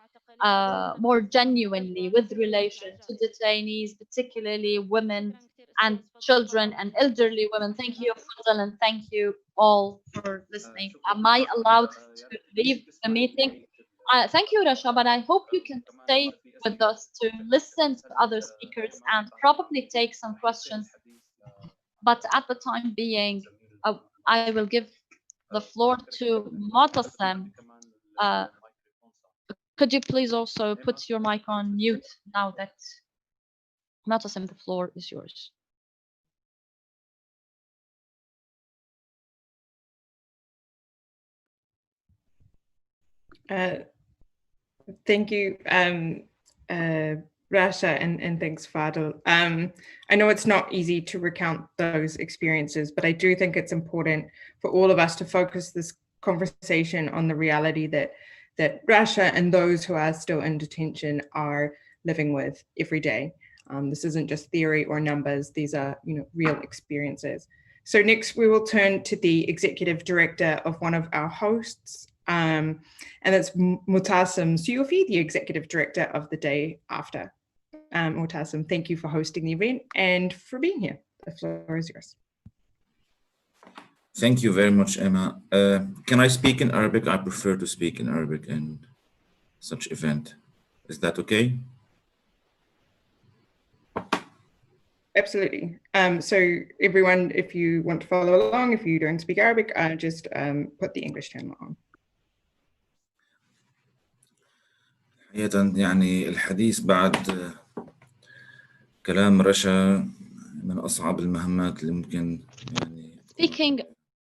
more genuinely with relation to detainees, particularly women and children and elderly women. Thank you, Fadl, and thank you all for listening. Am I allowed to leave the meeting? Thank you, Rasha, but I hope you can stay with us to listen to other speakers and probably take some questions. But at the time being, I will give the floor to Mu'tasim. Could you please also put your mic on mute now that Mu'tasim, the floor is yours. Thank you, Rasha, and thanks, Fadil. I know it's not easy to recount those experiences, but I do think it's important for all of us to focus this conversation on the reality that Rasha and those who are still in detention are living with every day. This isn't just theory or numbers; these are, real experiences. So next, we will turn to the executive director of one of our hosts, and that's Mu'tasim Suyufi, the executive director of the Day After. Mu'tasim, thank you for hosting the event and for being here. The floor is yours. Thank you very much, Emma. Can I speak in Arabic? I prefer to speak in Arabic in such event. Is that okay? Absolutely. So everyone, if you want to follow along, if you don't speak Arabic, just put the English channel on. يعني الحديث بعد كلام رشا من أصعب المهمات اللي ممكن يعني. Speaking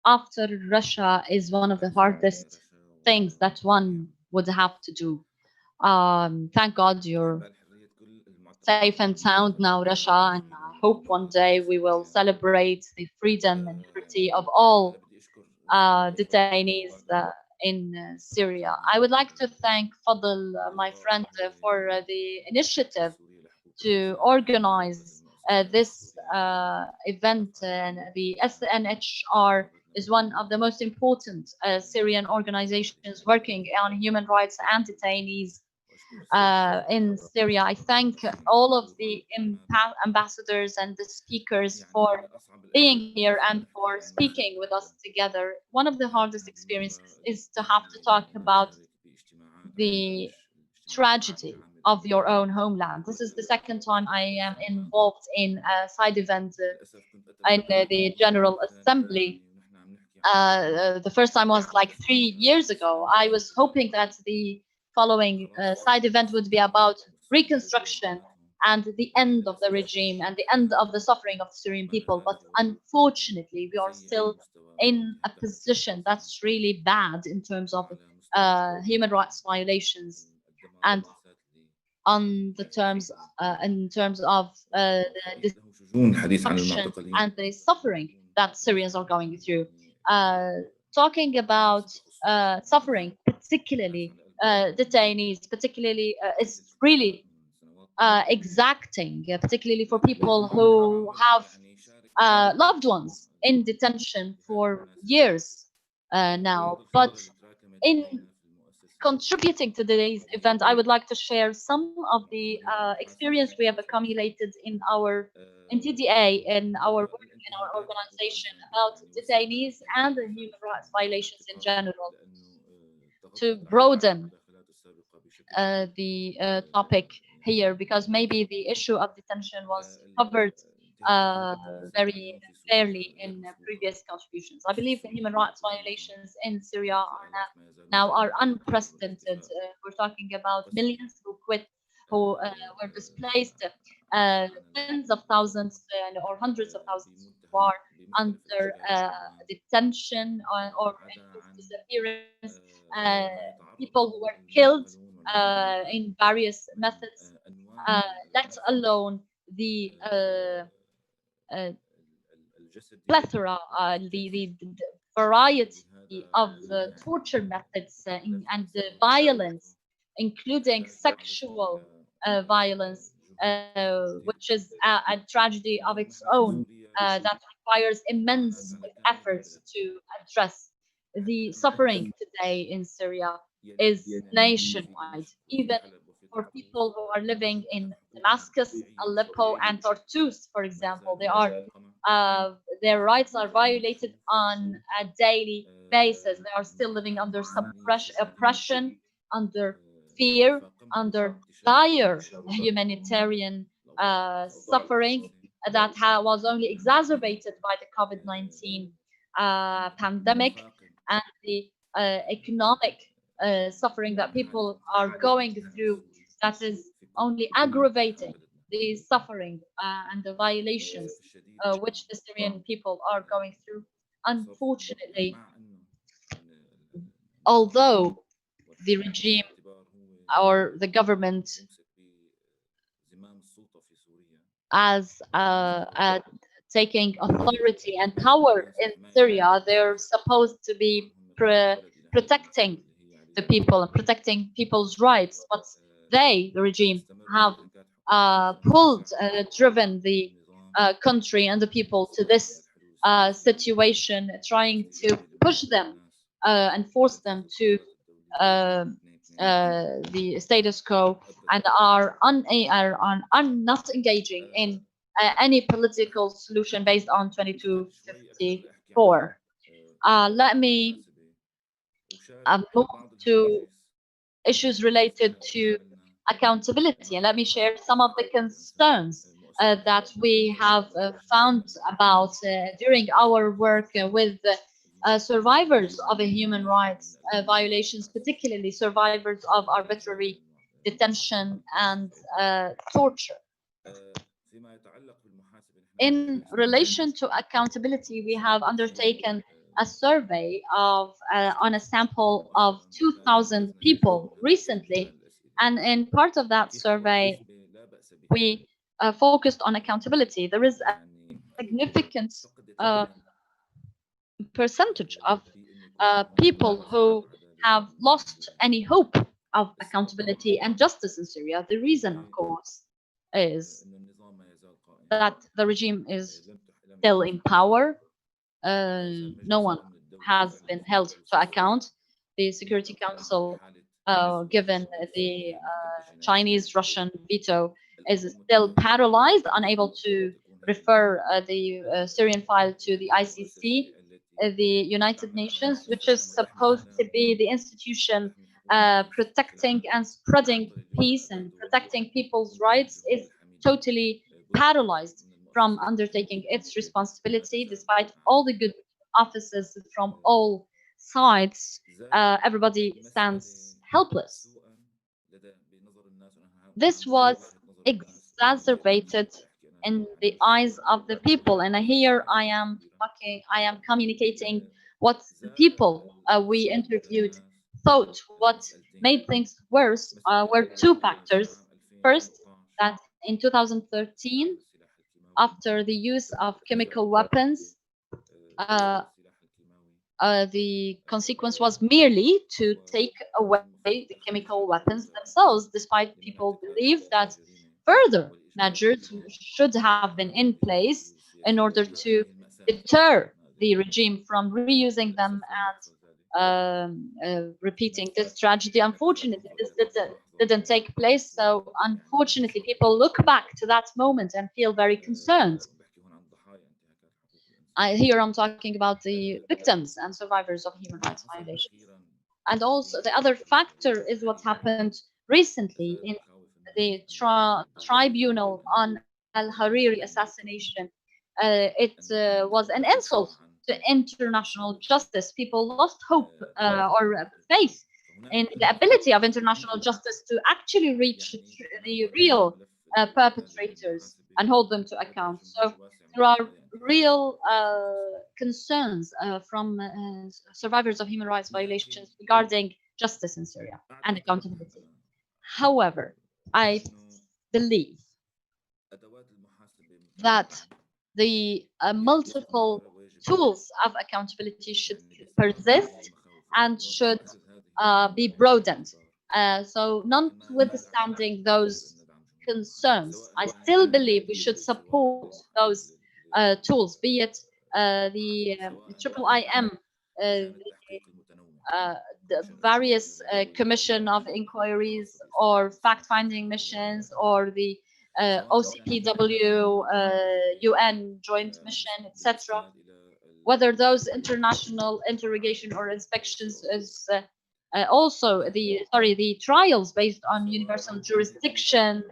after Russia is one of the hardest things that one would have to do. Thank God you're safe and sound now, Russia, and I hope one day we will celebrate the freedom and liberty of all detainees in Syria. I would like to thank Fadl, my friend, for the initiative to organize this event. And the SNHR is one of the most important Syrian organizations working on human rights and detainees in Syria. I thank all of the ambassadors and the speakers for being here and for speaking with us together. One of the hardest experiences is to have to talk about the tragedy of your own homeland. This is the second time I am involved in a side event in the General Assembly. The first time was like 3 years ago. I was hoping that the following side event would be about reconstruction and the end of the regime and the end of the suffering of the Syrian people. But unfortunately, we are still in a position that's really bad in terms of human rights violations and on the terms in terms of the destruction and the suffering that Syrians are going through. Talking about suffering, particularly detainees, particularly is really exacting, particularly for people who have loved ones in detention for years now. But in contributing to today's event, I would like to share some of the experience we have accumulated in TDA, in our work, in our organization about detainees and the human rights violations in general, to broaden the topic here, because maybe the issue of detention was covered very fairly in previous contributions. I believe the human rights violations in Syria are unprecedented. We're talking about millions who quit, who were displaced, tens of thousands or hundreds of thousands who are under detention or disappearance, people who were killed in various methods, let alone the plethora, the variety of torture methods and the violence, including sexual violence, which is a tragedy of its own that requires immense efforts to address. The suffering today in Syria is nationwide, even for people who are living in Damascus, Aleppo, and Tartus, for example. Their rights are violated on a daily basis. They are still living under oppression, under fear, under dire humanitarian suffering that was only exacerbated by the COVID-19 pandemic, and the economic suffering that people are going through, that is only aggravating the suffering and the violations which the Syrian people are going through. Unfortunately, although the regime or the government as taking authority and power in Syria, they're supposed to be protecting the people and protecting people's rights, but they, the regime, have driven the country and the people to this situation, trying to push them and force them to the status quo, and are not engaging in any political solution based on 2254. Let me move to issues related to accountability, and let me share some of the concerns that we have found about during our work with survivors of human rights violations, particularly survivors of arbitrary detention and torture. In relation to accountability, we have undertaken a survey of on a sample of 2,000 people recently, and in part of that survey, we focused on accountability. There is a significant percentage of people who have lost any hope of accountability and justice in Syria. The reason, of course, is that the regime is still in power. No one has been held to account. The Security Council, given the Chinese-Russian veto, is still paralyzed, unable to refer the Syrian file to the ICC. The United Nations, which is supposed to be the institution protecting and spreading peace and protecting people's rights, is totally paralyzed from undertaking its responsibility, despite all the good offices from all sides. Everybody stands helpless. This was exacerbated in the eyes of the people, and here I am communicating what the people we interviewed thought. What made things worse were two factors. First, that in 2013, after the use of chemical weapons, the consequence was merely to take away the chemical weapons themselves, despite people believe that further measures should have been in place in order to deter the regime from reusing them and repeating this tragedy. Unfortunately, this didn't take place. So unfortunately, people look back to that moment and feel very concerned. Here I'm talking about the victims and survivors of human rights violations. And also the other factor is what happened recently in the tribunal on al-Hariri assassination. It was an insult to international justice. People lost hope or faith in the ability of international justice to actually reach the real perpetrators and hold them to account. So there are real concerns from survivors of human rights violations regarding justice in Syria and accountability. However, I believe that the multiple tools of accountability should persist and should be broadened. So notwithstanding those concerns, I still believe we should support those tools, be it the IIIM, the various commission of inquiries or fact-finding missions, or the OCPW, UN joint mission, etc. Whether those international interrogation or inspections is also the trials based on universal jurisdiction,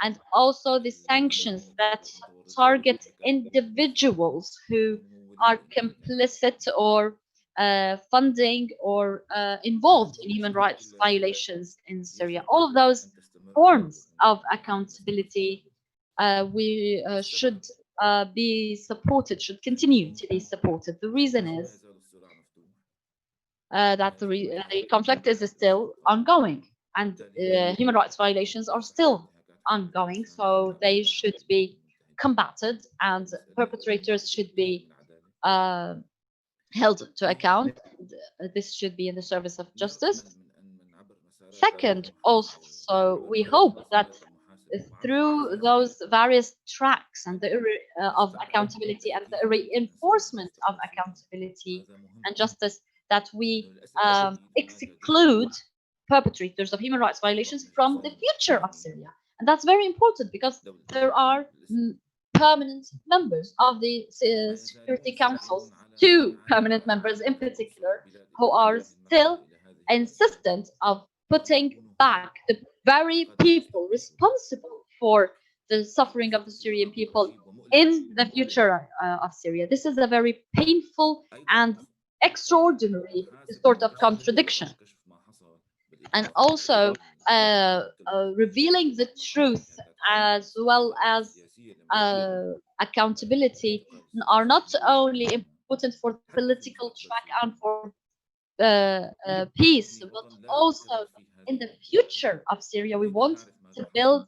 and also the sanctions that target individuals who are complicit or funding or involved in human rights violations in Syria. All of those forms of accountability we should be supported, should continue to be supported. The reason is that the conflict is still ongoing, and human rights violations are still ongoing, so they should be combated and perpetrators should be held to account. This should be in the service of justice. Second, also, we hope that through those various tracks and the of accountability and the reinforcement of accountability and justice, that we exclude perpetrators of human rights violations from the future of Syria. And that's very important because there are permanent members of the Security Council, 2 permanent members in particular, who are still insistent of putting back the very people responsible for the suffering of the Syrian people in the future of Syria. This is a very painful and extraordinary sort of contradiction. And also revealing the truth as well as accountability are not only important for the political track and for peace, but also in the future of Syria. We want to build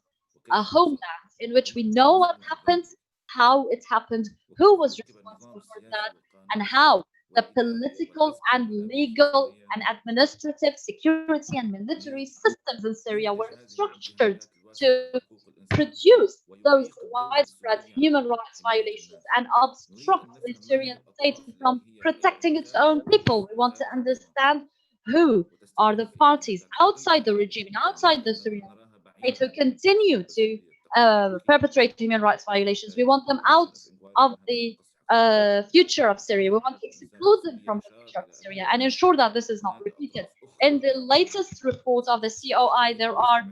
a homeland in which we know what happened, how it happened, who was responsible for that, and how the political and legal and administrative security and military systems in Syria were structured to produce those widespread human rights violations and obstruct the Syrian state from protecting its own people. We want to understand who are the parties outside the regime and outside the Syrian state who continue to perpetrate human rights violations. We want them out of the future of Syria. We want to exclude them from the future of Syria and ensure that this is not repeated. In the latest report of the COI, there are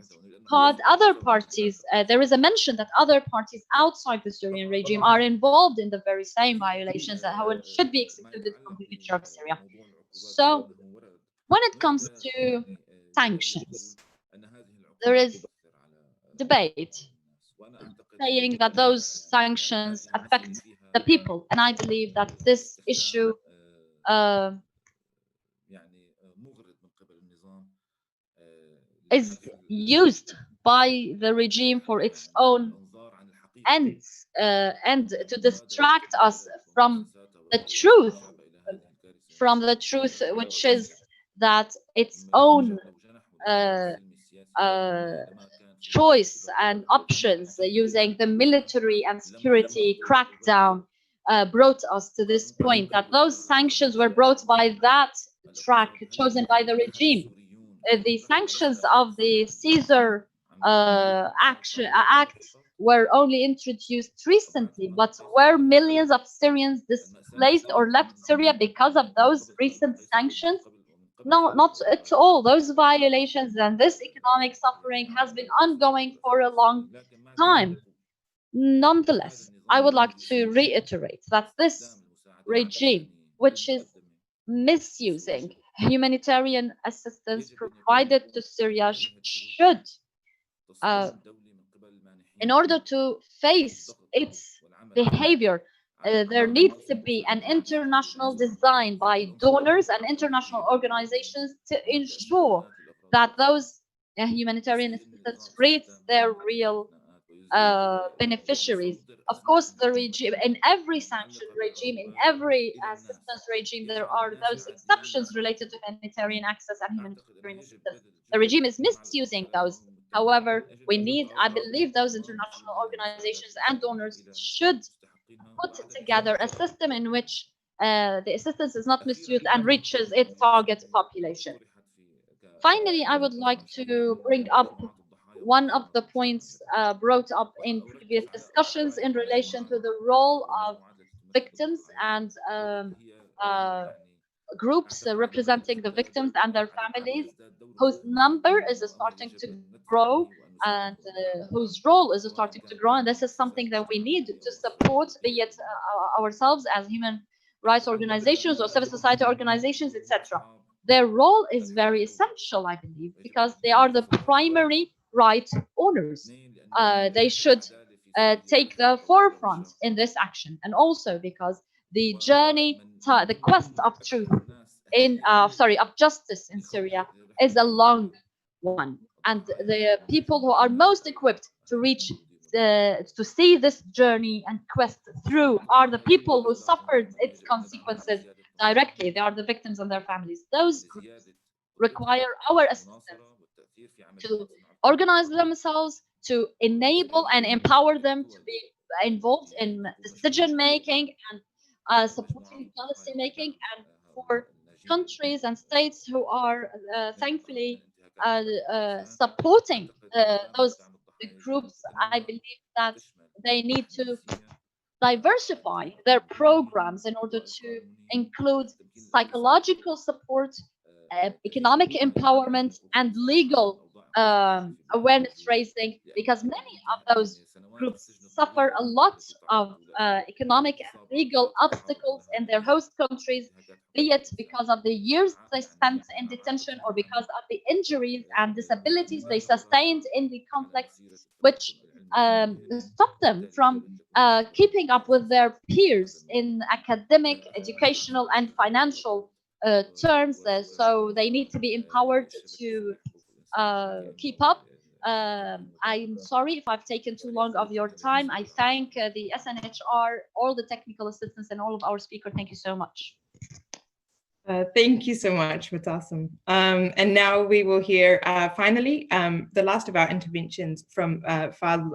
other parties. There is a mention that other parties outside the Syrian regime are involved in the very same violations that should be excluded from the future of Syria. So, when it comes to sanctions, there is debate saying that those sanctions affect the people, and I believe that this issue is used by the regime for its own ends and to distract us from the truth, which is that its own choice and options using the military and security crackdown brought us to this point, that those sanctions were brought by that track chosen by the regime. The sanctions of the Caesar Act were only introduced recently, but were millions of Syrians displaced or left Syria because of those recent sanctions? No, not at all. Those violations and this economic suffering has been ongoing for a long time. Nonetheless, I would like to reiterate that this regime, which is misusing humanitarian assistance provided to Syria, should, in order to face its behavior, there needs to be an international design by donors and international organizations to ensure that those humanitarian assistance reach their real beneficiaries. Of course, the regime, in every sanction regime, in every assistance regime, there are those exceptions related to humanitarian access and humanitarian assistance. The regime is misusing those. However, we need, I believe, those international organizations and donors should put together a system in which the assistance is not misused and reaches its target population. Finally, I would like to bring up one of the points brought up in previous discussions in relation to the role of victims and groups representing the victims and their families, whose number is starting to grow and whose role is starting to grow. And this is something that we need to support, be it ourselves as human rights organizations or civil society organizations, etc. Their role is very essential, I believe, because they are the primary right owners. They should take the forefront in this action, and also because the journey, the quest of truth of justice in Syria is a long one, and the people who are most equipped to reach to see this journey and quest through are the people who suffered its consequences directly. They are the victims and their families. Those groups require our assistance to organize themselves, to enable and empower them to be involved in decision making and supporting policy making, and for countries and states who are thankfully supporting those groups. I believe that they need to diversify their programs in order to include psychological support, economic empowerment, and legal awareness raising, because many of those groups suffer a lot of economic and legal obstacles in their host countries, be it because of the years they spent in detention or because of the injuries and disabilities they sustained in the conflicts, which stop them from keeping up with their peers in academic, educational, and financial terms. So they need to be empowered to keep up. I'm sorry if I've taken too long of your time. I thank the SNHR, all the technical assistants, and all of our speakers. Thank you so much. Thank you so much, Mutassim. And now we will hear finally the last of our interventions from Fadl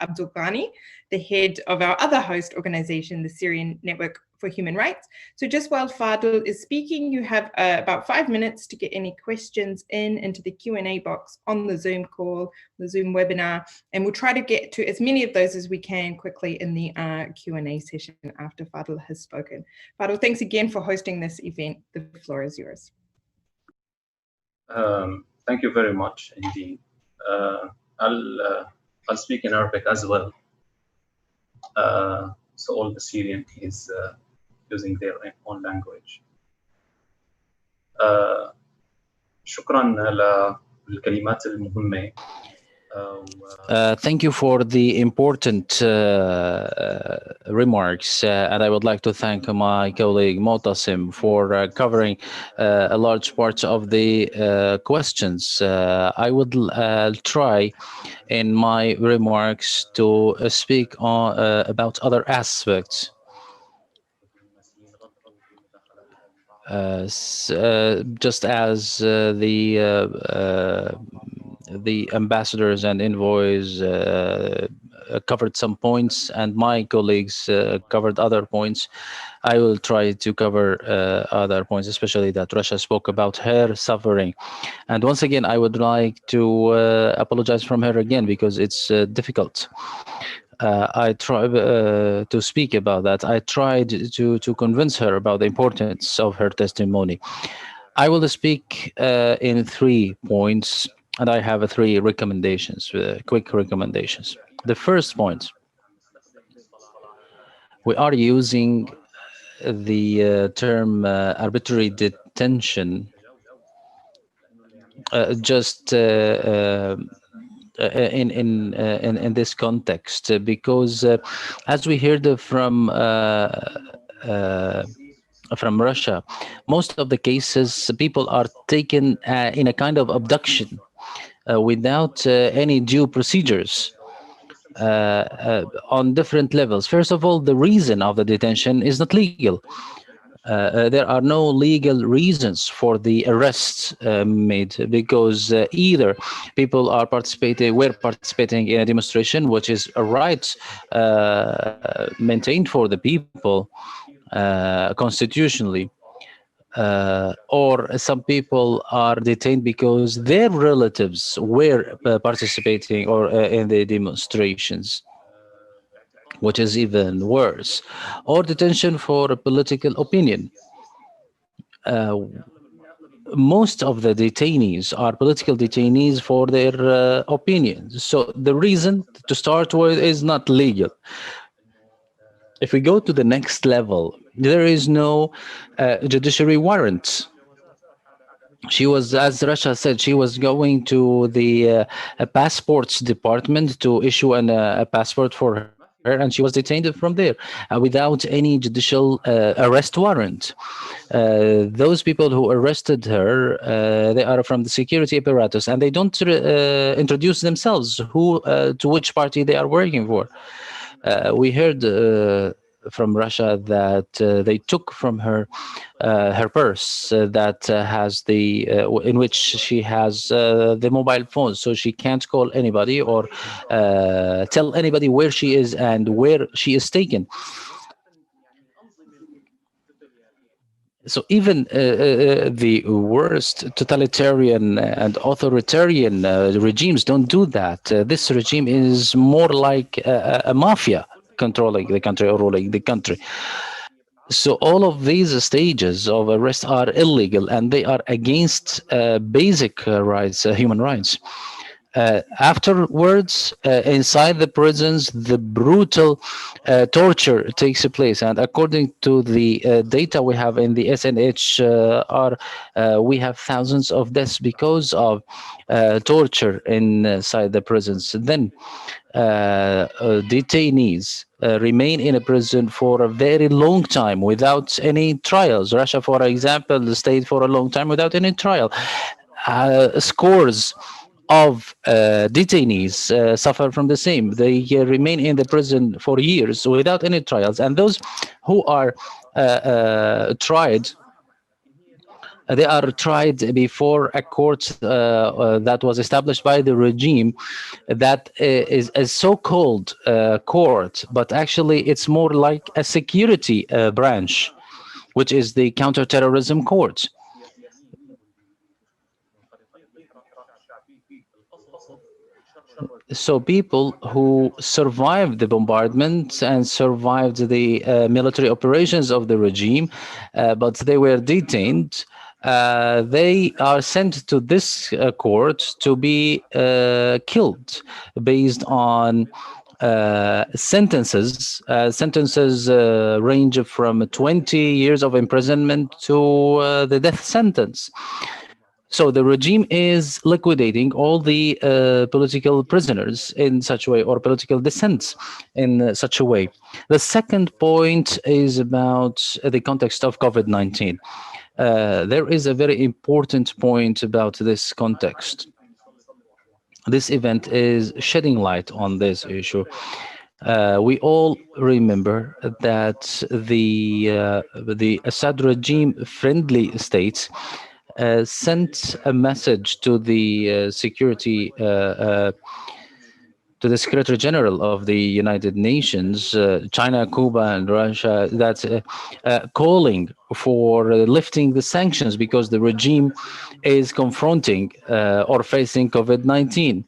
Abdul Ghani, the head of our other host organization, the Syrian Network for Human Rights. So just while Fadl is speaking, you have about 5 minutes to get any questions into the Q&A box on the Zoom call, the Zoom webinar, and we'll try to get to as many of those as we can quickly in the Q&A session after Fadl has spoken. Fadl, thanks again for hosting this event. The floor is yours. Thank you very much indeed. I'll speak in Arabic as well. So all the Syrian is using their own language. شكرا للكلمات المهمة. Thank you for the important remarks, and I would like to thank my colleague Mutassim for covering a large part of the questions. I would try in my remarks to speak on, about other aspects. Just as the ambassadors and envoys covered some points, and my colleagues covered other points, I will try to cover other points, especially that Russia spoke about her suffering. And once again, I would like to apologize from her again, because it's difficult. I tried to speak about that. I tried to convince her about the importance of her testimony. I will speak in 3 points, and I have 3 recommendations, quick recommendations. The first point, we are using the term arbitrary detention just in this context, because as we heard from Russia, most of the cases people are taken in a kind of abduction without any due procedures on different levels. First of all, the reason of the detention is not legal. There are no legal reasons for the arrests made, because either people were participating in a demonstration, which is a right maintained for the people constitutionally, or some people are detained because their relatives were participating or in the demonstrations, which is even worse, or detention for a political opinion. most of the detainees are political detainees for their opinions. So the reason to start with is not legal. If we go to the next level, there is no judiciary warrant. She was, as Rasha said, she was going to the passports department to issue a passport for her, and she was detained from there without any judicial arrest warrant. Those people who arrested her, they are from the security apparatus, and they don't introduce themselves to which party they are working for. We heard from Russia that they took from her her purse that has in which she has the mobile phone, so she can't call anybody or tell anybody where she is and where she is taken. So even the worst totalitarian and authoritarian regimes don't do that. This regime is more like a mafia controlling the country or ruling the country. So all of these stages of arrest are illegal, and they are against basic rights, human rights. Afterwards, inside the prisons, the brutal torture takes place. And according to the data we have in the SNHR, we have thousands of deaths because of torture inside the prisons. Then detainees remain in a prison for a very long time without any trials. Russia, for example, stayed for a long time without any trial. Scores of detainees suffer from the same. They remain in the prison for years without any trials. And those who are tried, they are tried before a court that was established by the regime that is a so-called court, but actually it's more like a security branch, which is the counterterrorism court. So people who survived the bombardment and survived the military operations of the regime, but they were detained, they are sent to this court to be killed based on sentences. Sentences range from 20 years of imprisonment to the death sentence. So the regime is liquidating all the political prisoners in such a way, or political dissents in such a way. The second point is about the context of COVID-19. There is a very important point about this context. This event is shedding light on this issue. We all remember that the Assad regime friendly states sent a message to the to the Secretary General of the United Nations, China, Cuba, and Russia, that's calling for lifting the sanctions because the regime is confronting or facing COVID-19.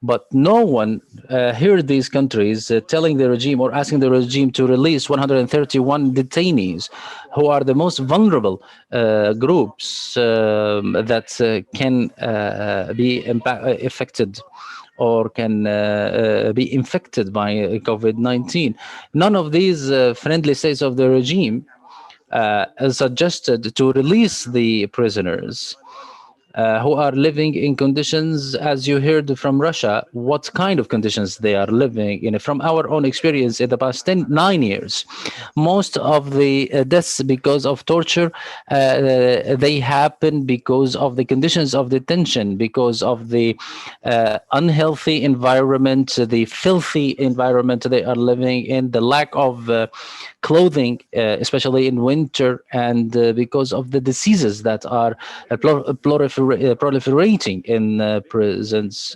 But no one heard these countries telling the regime or asking the regime to release 131 detainees who are the most vulnerable groups that can be affected or can be infected by COVID-19. None of these friendly states of the regime suggested to release the prisoners who are living in conditions, as you heard from Russia, what kind of conditions they are living in. From our own experience in the past 9 years, most of the deaths because of torture, they happen because of the conditions of detention, because of the unhealthy environment, the filthy environment they are living in, the lack of clothing, especially in winter, and because of the diseases that are proliferating in prisons,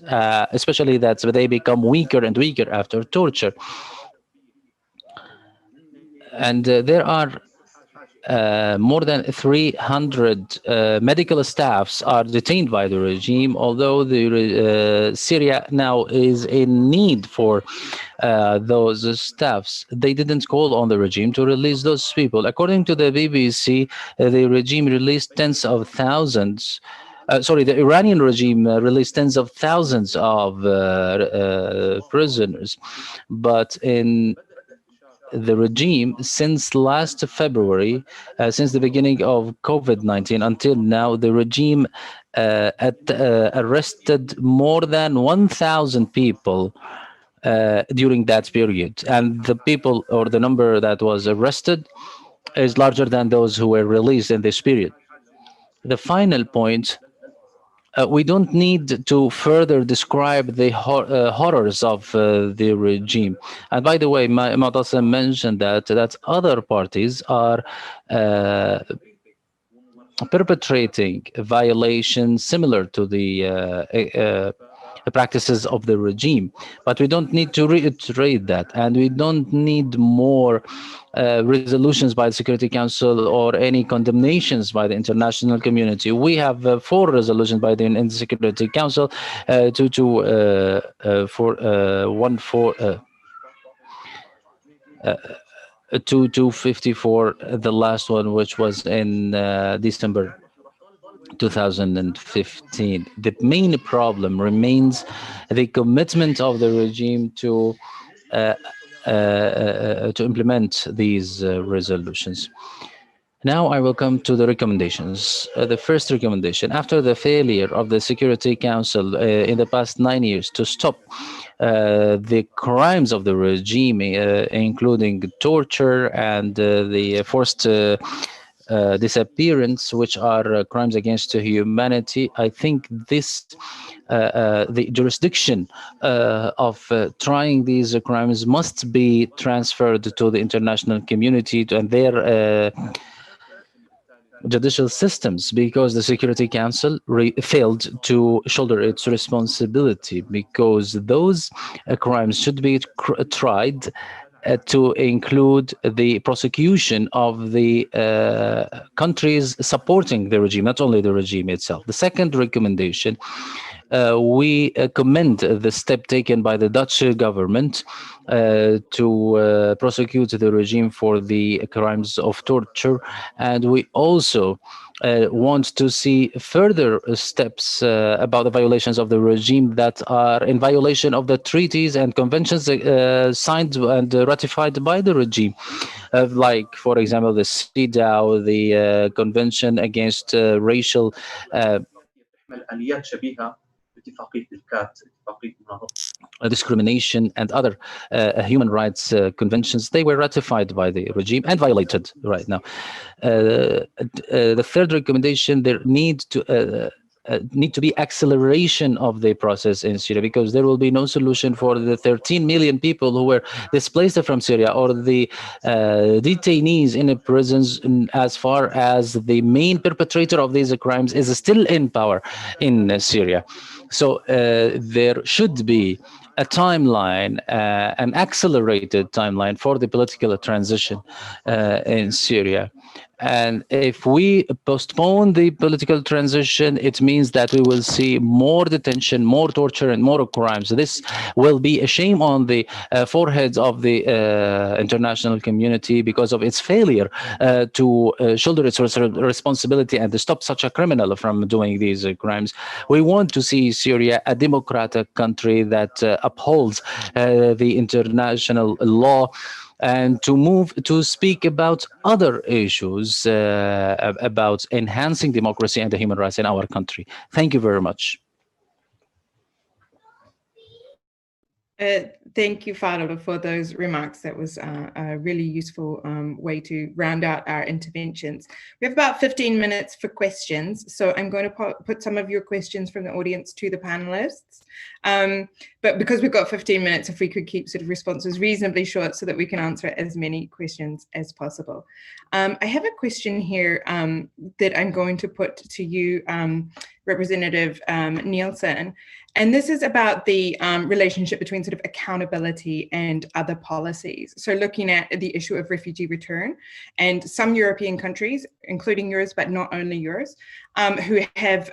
especially that they become weaker and weaker after torture. And there are more than 300 medical staffs are detained by the regime, although Syria now is in need for those staffs. They didn't call on the regime to release those people. According to the BBC, the regime released tens of thousands. The Iranian regime released tens of thousands of prisoners, but in the regime, since last February, since the beginning of COVID-19 until now, the regime arrested more than 1,000 people during that period. And the people, or the number that was arrested, is larger than those who were released in this period. The final point, we don't need to further describe the horrors of the regime. And by the way, Mu'tasim mentioned that other parties are perpetrating violations similar to the practices of the regime. But we don't need to reiterate that, and we don't need more resolutions by the Security Council or any condemnations by the international community. We have 4 resolutions by the Security Council, 2254, the last one, which was in December 2015. The main problem remains the commitment of the regime to implement these resolutions. Now I will come to the recommendations. The first recommendation: after the failure of the Security Council in the past 9 years to stop the crimes of the regime, including torture and the forced disappearance, which are crimes against humanity, I think this the jurisdiction of trying these crimes must be transferred to the international community and their judicial systems, because the Security Council failed to shoulder its responsibility, because those crimes should be tried to include the prosecution of the countries supporting the regime, not only the regime itself. The second recommendation, we commend the step taken by the Dutch government to prosecute the regime for the crimes of torture, and we also want to see further steps about the violations of the regime that are in violation of the treaties and conventions signed and ratified by the regime, like, for example, the CEDAW, the Convention Against Racial discrimination, and other human rights conventions. They were ratified by the regime and violated right now. The third recommendation, there need to be acceleration of the process in Syria, because there will be no solution for the 13 million people who were displaced from Syria, or the detainees in the prisons, as far as the main perpetrator of these crimes is still in power in Syria. So there should be a timeline, an accelerated timeline for the political transition in Syria. And if we postpone the political transition, it means that we will see more detention, more torture, and more crimes. This will be a shame on the foreheads of the international community, because of its failure to shoulder its responsibility and to stop such a criminal from doing these crimes. We want to see Syria a democratic country that upholds the international law, and to move to speak about other issues about enhancing democracy and the human rights in our country. Thank you very much. Thank you, Fadil, for those remarks. That was a really useful way to round out our interventions. We have about 15 minutes for questions, so I'm going to put some of your questions from the audience to the panelists. But because we've got 15 minutes, if we could keep sort of responses reasonably short so that we can answer as many questions as possible. I have a question here that I'm going to put to you, Representative Nielsen. And this is about the relationship between sort of accountability and other policies. So looking at the issue of refugee return, and some European countries, including yours, but not only yours, who have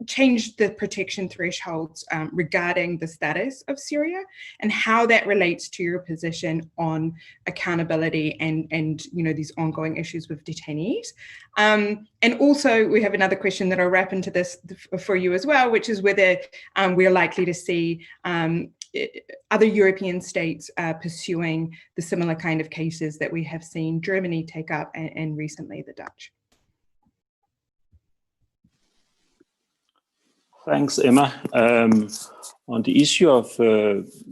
changed the protection thresholds regarding the status of Syria, and how that relates to your position on accountability and these ongoing issues with detainees. And also we have another question that I'll wrap into this for you as well, which is whether we are likely to see other European states pursuing the similar kind of cases that we have seen Germany take up and recently the Dutch. Thanks, Emma. On the issue of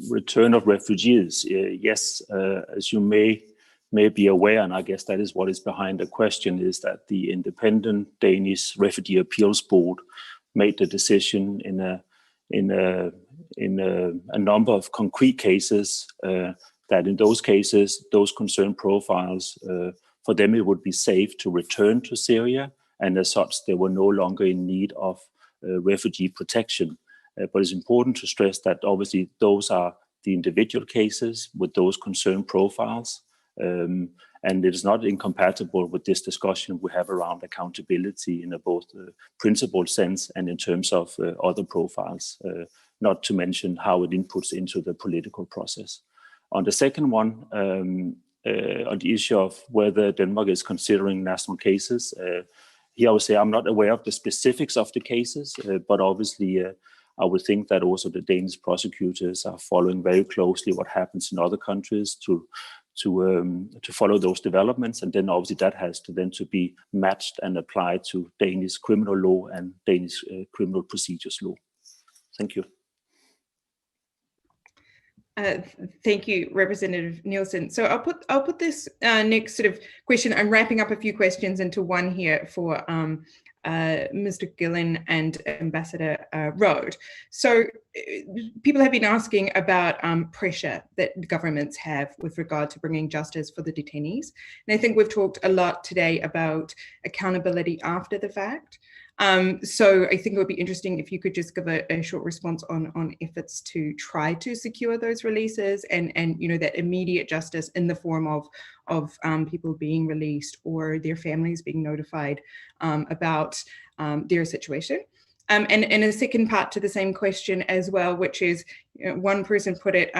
return of refugees, yes, as you may be aware, and I guess that is what is behind the question, is that the independent Danish Refugee Appeals Board made the decision in a number of concrete cases that in those cases, those concerned profiles, for them it would be safe to return to Syria, and as such they were no longer in need of refugee protection. But it's important to stress that obviously those are the individual cases with those concerned profiles, and it is not incompatible with this discussion we have around accountability in a both principled sense and in terms of other profiles, not to mention how it inputs into the political process. On the second one, on the issue of whether Denmark is considering national cases, here I would say I'm not aware of the specifics of the cases, but obviously I would think that also the Danish prosecutors are following very closely what happens in other countries to follow those developments, and then obviously that has to then to be matched and applied to Danish criminal law and Danish criminal procedures law. Thank you. Thank you, Representative Nielsen. So I'll put this next sort of question. I'm wrapping up a few questions into one here for Mr. Gillen and Ambassador Rode. So people have been asking about pressure that governments have with regard to bringing justice for the detainees. And I think we've talked a lot today about accountability after the fact. So I think it would be interesting if you could just give a short response on efforts to try to secure those releases and that immediate justice in the form of people being released or their families being notified about their situation. And a second part to the same question as well, which is, one person put it,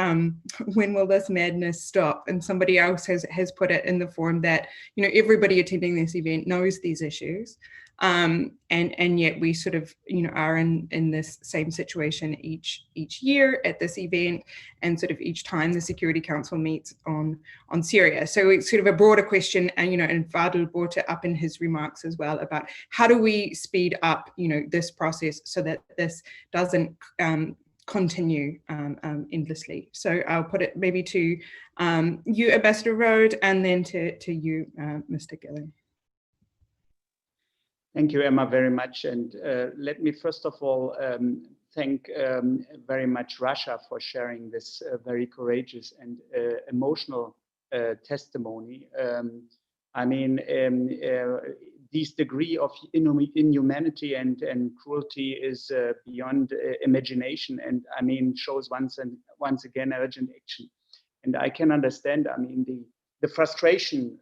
when will this madness stop? And somebody else has put it in the form that, everybody attending this event knows these issues. And yet we sort of, are in this same situation each year at this event, and sort of each time the Security Council meets on Syria. So it's sort of a broader question, and and Fadil brought it up in his remarks as well about how do we speed up, this process so that this doesn't continue endlessly. So I'll put it maybe to you, Ambassador Rode, and then to you, Mr. Gillen. Thank you, Emma, very much. And let me first of all thank very much Russia for sharing this very courageous and emotional testimony. This degree of inhumanity and cruelty is beyond imagination, and shows once again urgent action. And I can understand, the frustration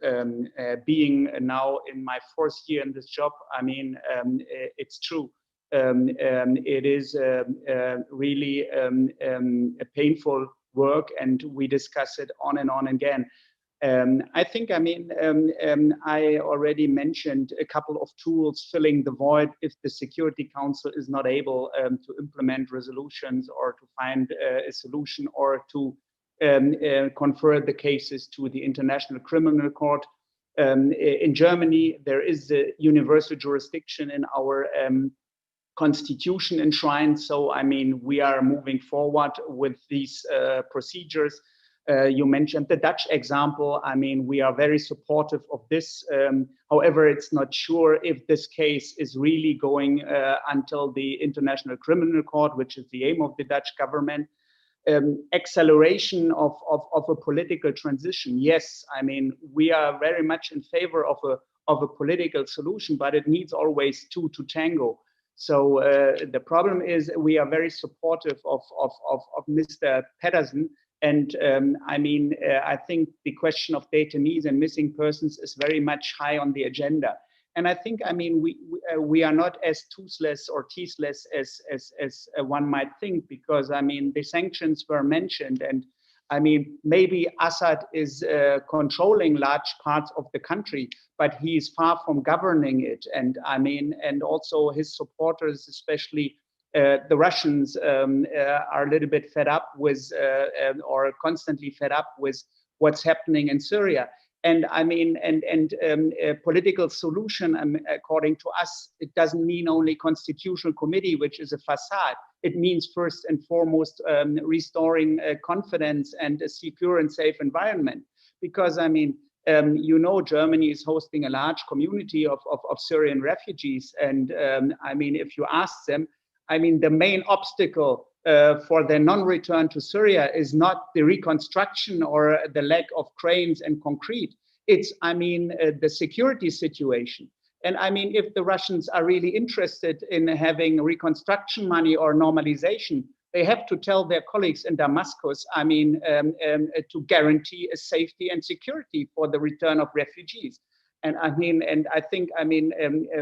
being now in my fourth year in this job. It's true. It is really a painful work, and we discuss it on and on again. I think, I already mentioned a couple of tools filling the void if the Security Council is not able to implement resolutions or to find a solution or to confer the cases to the International Criminal Court. In Germany, there is a universal jurisdiction in our constitution enshrined. So, we are moving forward with these procedures. You mentioned the Dutch example. We are very supportive of this. However, it's not sure if this case is really going until the International Criminal Court, which is the aim of the Dutch government. Acceleration of a political transition. Yes, we are very much in favor of a political solution, but it needs always two to tango. So the problem is we are very supportive of Mr. Pedersen. And I mean, I think the question of detainees and missing persons is very much high on the agenda. And I think, I mean, we are not as toothless or teethless as one might think, because I mean, the sanctions were mentioned, and I mean, maybe Assad is controlling large parts of the country, but he is far from governing it. And I mean, and also his supporters, especially the Russians, are a little bit fed up with, or constantly fed up with what's happening in Syria. And I mean, a political solution, according to us, it doesn't mean only constitutional committee, which is a facade. It means first and foremost restoring confidence and a secure and safe environment. Because I mean, you know, Germany is hosting a large community of Syrian refugees. And I mean, if you ask them, I mean, the main obstacle for their non-return to Syria is not the reconstruction or the lack of cranes and concrete. It's, I mean, the security situation. And I mean, if the Russians are really interested in having reconstruction money or normalization, they have to tell their colleagues in Damascus, I mean, to guarantee a safety and security for the return of refugees. And I mean, and I think, I mean,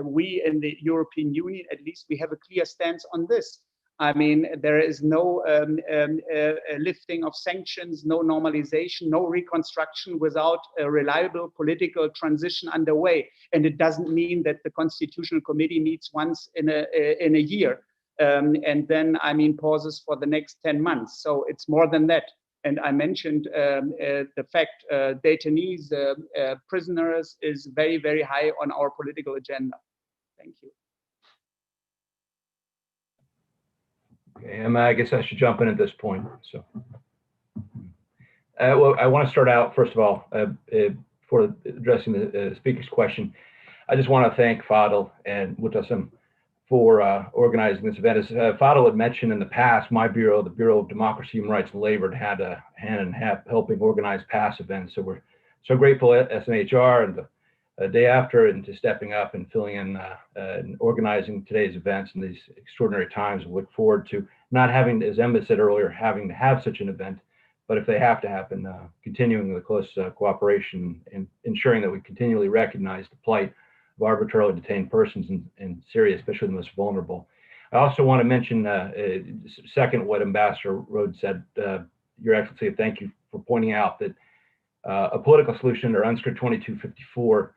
we in the European Union, at least, we have a clear stance on this. I mean, there is no lifting of sanctions, no normalization, no reconstruction without a reliable political transition underway. And it doesn't mean that the Constitutional Committee meets once in a year, and then, I mean, pauses for the next 10 months. So it's more than that. And I mentioned the fact detainees, prisoners is very, very high on our political agenda. Thank you. Okay, Emma, I guess I should jump in at this point. So, well, I want to start out, first of all, for addressing the speaker's question. I just want to thank Fadel and Mutasem for organizing this event. As Fadel had mentioned in the past, my bureau, the Bureau of Democracy, Human Rights, and Labor, had a hand in helping organize past events. So we're so grateful at SNHR and the day after, and to stepping up and filling in and organizing today's events in these extraordinary times. We look forward to not having, as Emma said earlier, having to have such an event, but if they have to happen, continuing the close cooperation and ensuring that we continually recognize the plight of arbitrarily detained persons in Syria, especially the most vulnerable. I also want to mention, second, what Ambassador Rhodes said, Your Excellency, thank you for pointing out that a political solution or UNSCR 2254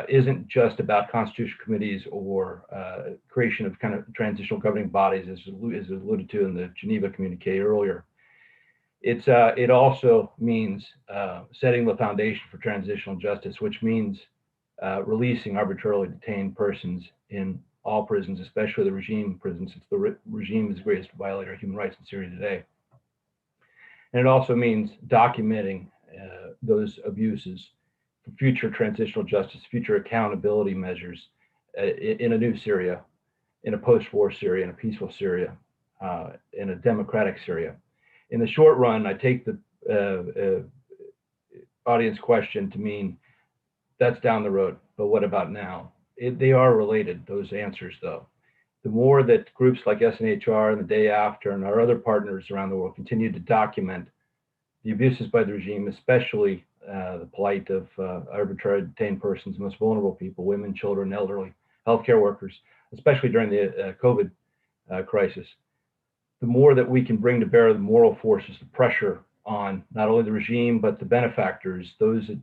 isn't just about constitutional committees or creation of kind of transitional governing bodies, as alluded to in the Geneva communique earlier. It also means setting the foundation for transitional justice, which means releasing arbitrarily detained persons in all prisons, especially the regime prisons, since the regime is the greatest violator of human rights in Syria today. And it also means documenting those abuses for future transitional justice, future accountability measures in a new Syria, in a post-war Syria, in a peaceful Syria, in a democratic Syria. In the short run, I take the audience question to mean that's down the road, but what about now? They are related, those answers, though. The more that groups like SNHR and the Day After and our other partners around the world continue to document the abuses by the regime, especially the plight of arbitrarily detained persons, most vulnerable people, women, children, elderly, healthcare workers, especially during the COVID crisis, the more that we can bring to bear the moral forces, the pressure on not only the regime, but the benefactors, those that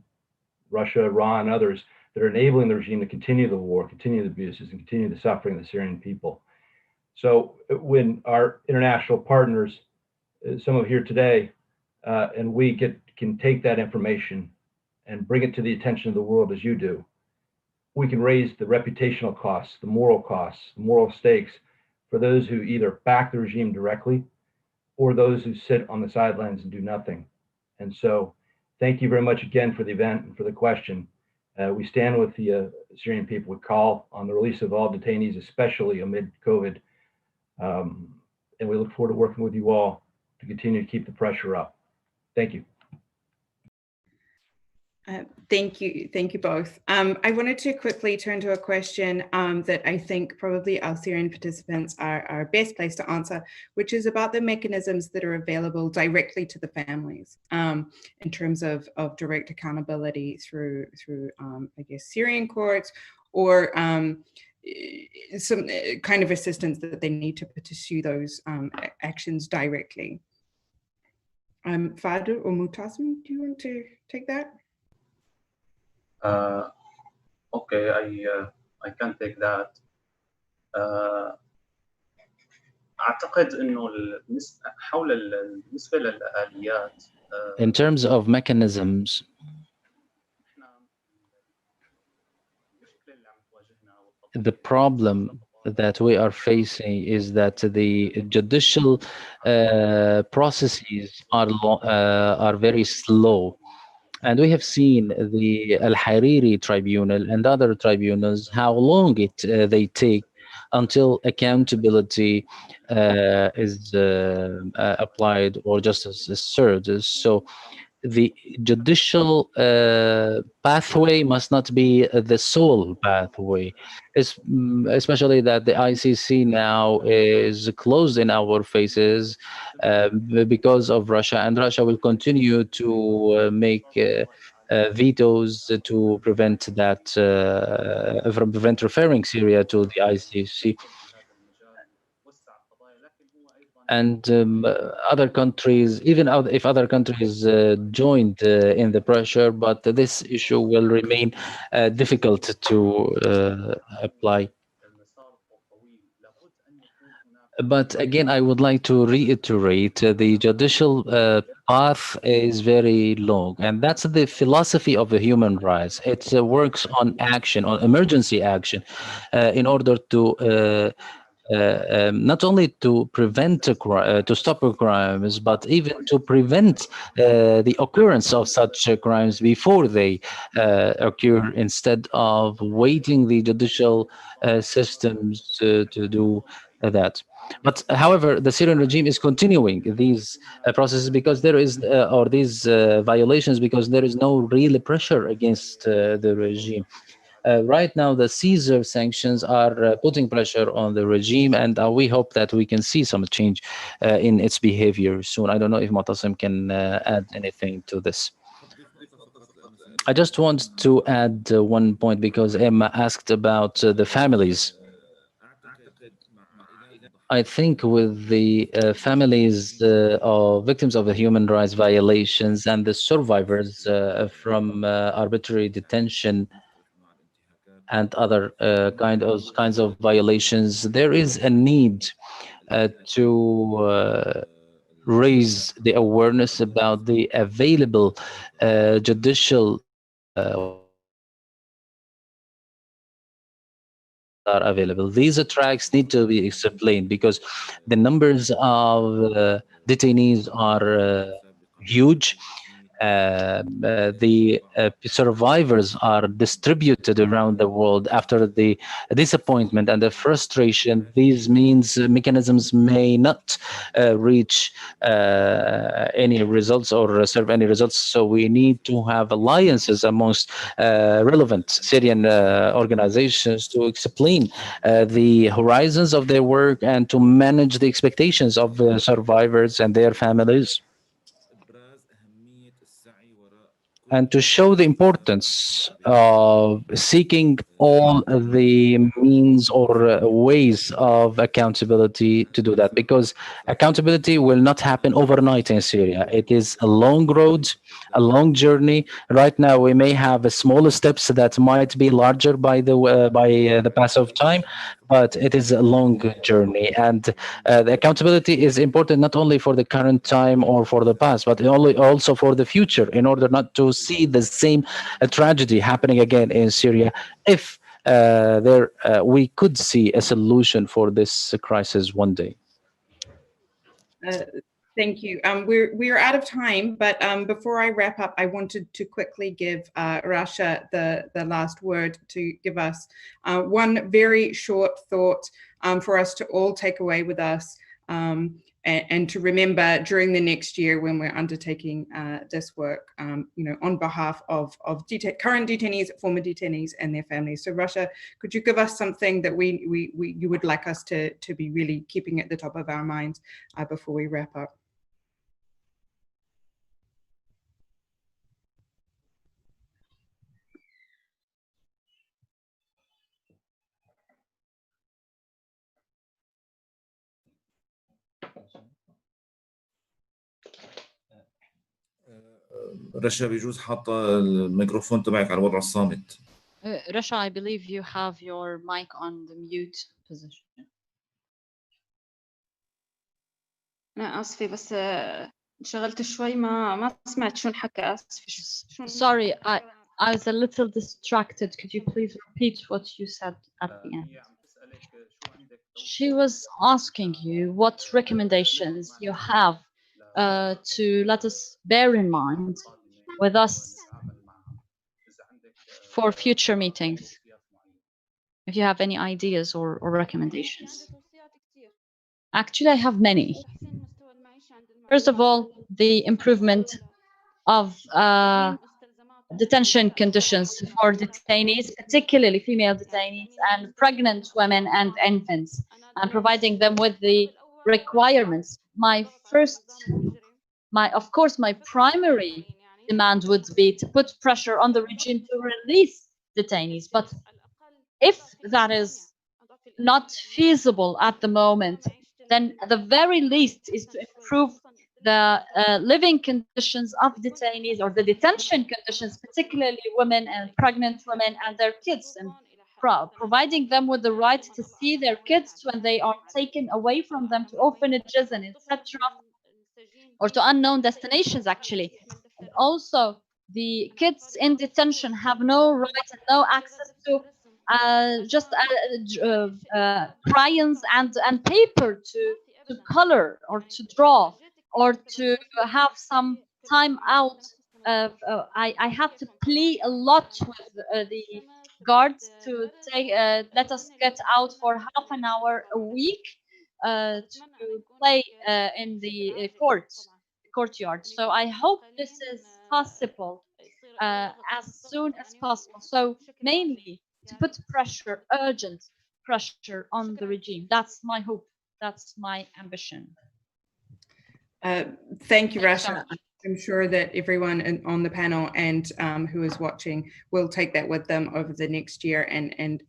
Russia, Iran, and others that are enabling the regime to continue the war, continue the abuses, and continue the suffering of the Syrian people. So when our international partners, some of here today, and we can take that information and bring it to the attention of the world as you do, we can raise the reputational costs, the moral stakes for those who either back the regime directly or those who sit on the sidelines and do nothing. And so thank you very much again for the event and for the question. We stand with the Syrian people. We call on the release of all detainees, especially amid COVID. And we look forward to working with you all to continue to keep the pressure up. Thank you. Thank you both. I wanted to quickly turn to a question that I think probably our Syrian participants are best placed to answer, which is about the mechanisms that are available directly to the families in terms of direct accountability through I guess, Syrian courts, or some kind of assistance that they need to pursue those actions directly. Fadil or Mutassim, do you want to take that? Okay, I can take that. أعتقد إنه بالنسبة للآليات. In terms of mechanisms, the problem that we are facing is that the judicial processes are very slow. And we have seen the Al-Hariri tribunal and other tribunals, how long they take until accountability is applied or justice is served. So the judicial pathway must not be the sole pathway, especially that the ICC now is closed in our faces because of Russia, and Russia will continue to make vetoes to prevent that, prevent referring Syria to the ICC. And other countries, even if other countries joined in the pressure, but this issue will remain difficult to apply. But again, I would like to reiterate the judicial path is very long, and that's the philosophy of the human rights. It works on action, on emergency action, in order to not only to prevent to stop crimes, but even to prevent the occurrence of such crimes before they occur, instead of waiting the judicial systems to do that. But however, the Syrian regime is continuing these processes because there is, or these violations, because there is no real pressure against the regime. Right now, the Caesar sanctions are putting pressure on the regime, and we hope that we can see some change in its behavior soon. I don't know if Mutassim can add anything to this. I just want to add one point, because Emma asked about the families. I think with the families of victims of the human rights violations and the survivors from arbitrary detention and other kinds of violations, there is a need to raise the awareness about the available judicial are available. These tracks need to be explained because the numbers of detainees are huge. The survivors are distributed around the world. After the disappointment and the frustration, these means mechanisms may not reach any results or serve any results. So we need to have alliances amongst relevant Syrian organizations to explain the horizons of their work and to manage the expectations of the survivors and their families, and to show the importance of seeking all the means or ways of accountability to do that, because accountability will not happen overnight in Syria. It is a long road, a long journey. Right now, we may have smaller steps that might be larger by the pass of time, but it is a long journey, and the accountability is important not only for the current time or for the past, but also for the future, in order not to see the same tragedy happening again in Syria. If we could see a solution for this crisis one day. Thank you. We're out of time, but before I wrap up, I wanted to quickly give Rasha the last word to give us one very short thought for us to all take away with us and to remember during the next year when we're undertaking this work, on behalf of current detainees, former detainees, and their families. So Rasha, could you give us something that you would like us to be really keeping at the top of our minds before we wrap up? رشا بيجوز حاطة الميكروفون تبعك على الوضع الصامت. Rasha, I believe you have your mic on the mute position. أنا آسفة بس انشغلت شوي ما سمعت شو انحكى. آسفة. Sorry, I was a little distracted. Could you please repeat what you said at the end? She was asking you what recommendations you have to let us bear in mind with us for future meetings, if you have any ideas or recommendations. Actually, I have many. First of all, the improvement of detention conditions for detainees, particularly female detainees and pregnant women and infants, and providing them with the requirements. Of course, my primary demand would be to put pressure on the regime to release detainees. But if that is not feasible at the moment, then the very least is to improve the living conditions of detainees, or the detention conditions, particularly women and pregnant women and their kids, and providing them with the right to see their kids when they are taken away from them to orphanages and etc., or to unknown destinations actually. And also the kids in detention have no right and no access to just crayons and paper to color or to draw or to have some time out. I had to plea a lot with the guards to let us get out for half an hour a week to play in the courtyard. So I hope this is possible as soon as possible. So mainly to put pressure, urgent pressure on the regime. That's my hope. That's my ambition. Thank you, Rasha. I'm sure that everyone on the panel and who is watching will take that with them over the next year and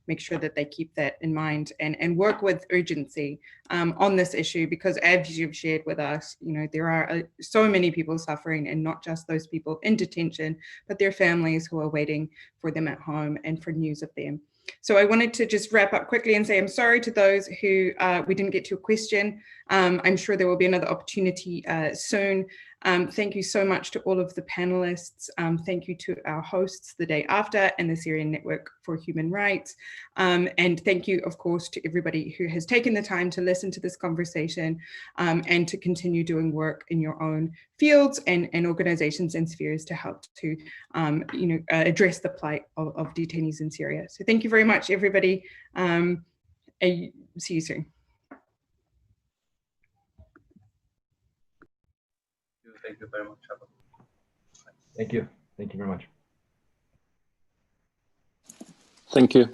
make sure that they keep that in mind and work with urgency on this issue, because as you've shared with us, there are so many people suffering, and not just those people in detention, but their families who are waiting for them at home and for news of them. So I wanted to just wrap up quickly and say I'm sorry to those who we didn't get to a question. I'm sure there will be another opportunity soon. Thank you so much to all of the panelists. Thank you to our hosts the day after and the Syrian Network for Human Rights. And thank you, of course, to everybody who has taken the time to listen to this conversation and to continue doing work in your own fields and organizations and spheres to help to address the plight of detainees in Syria. So thank you very much, everybody. See you soon. Thank you very much. Thank you. Thank you very much. Thank you.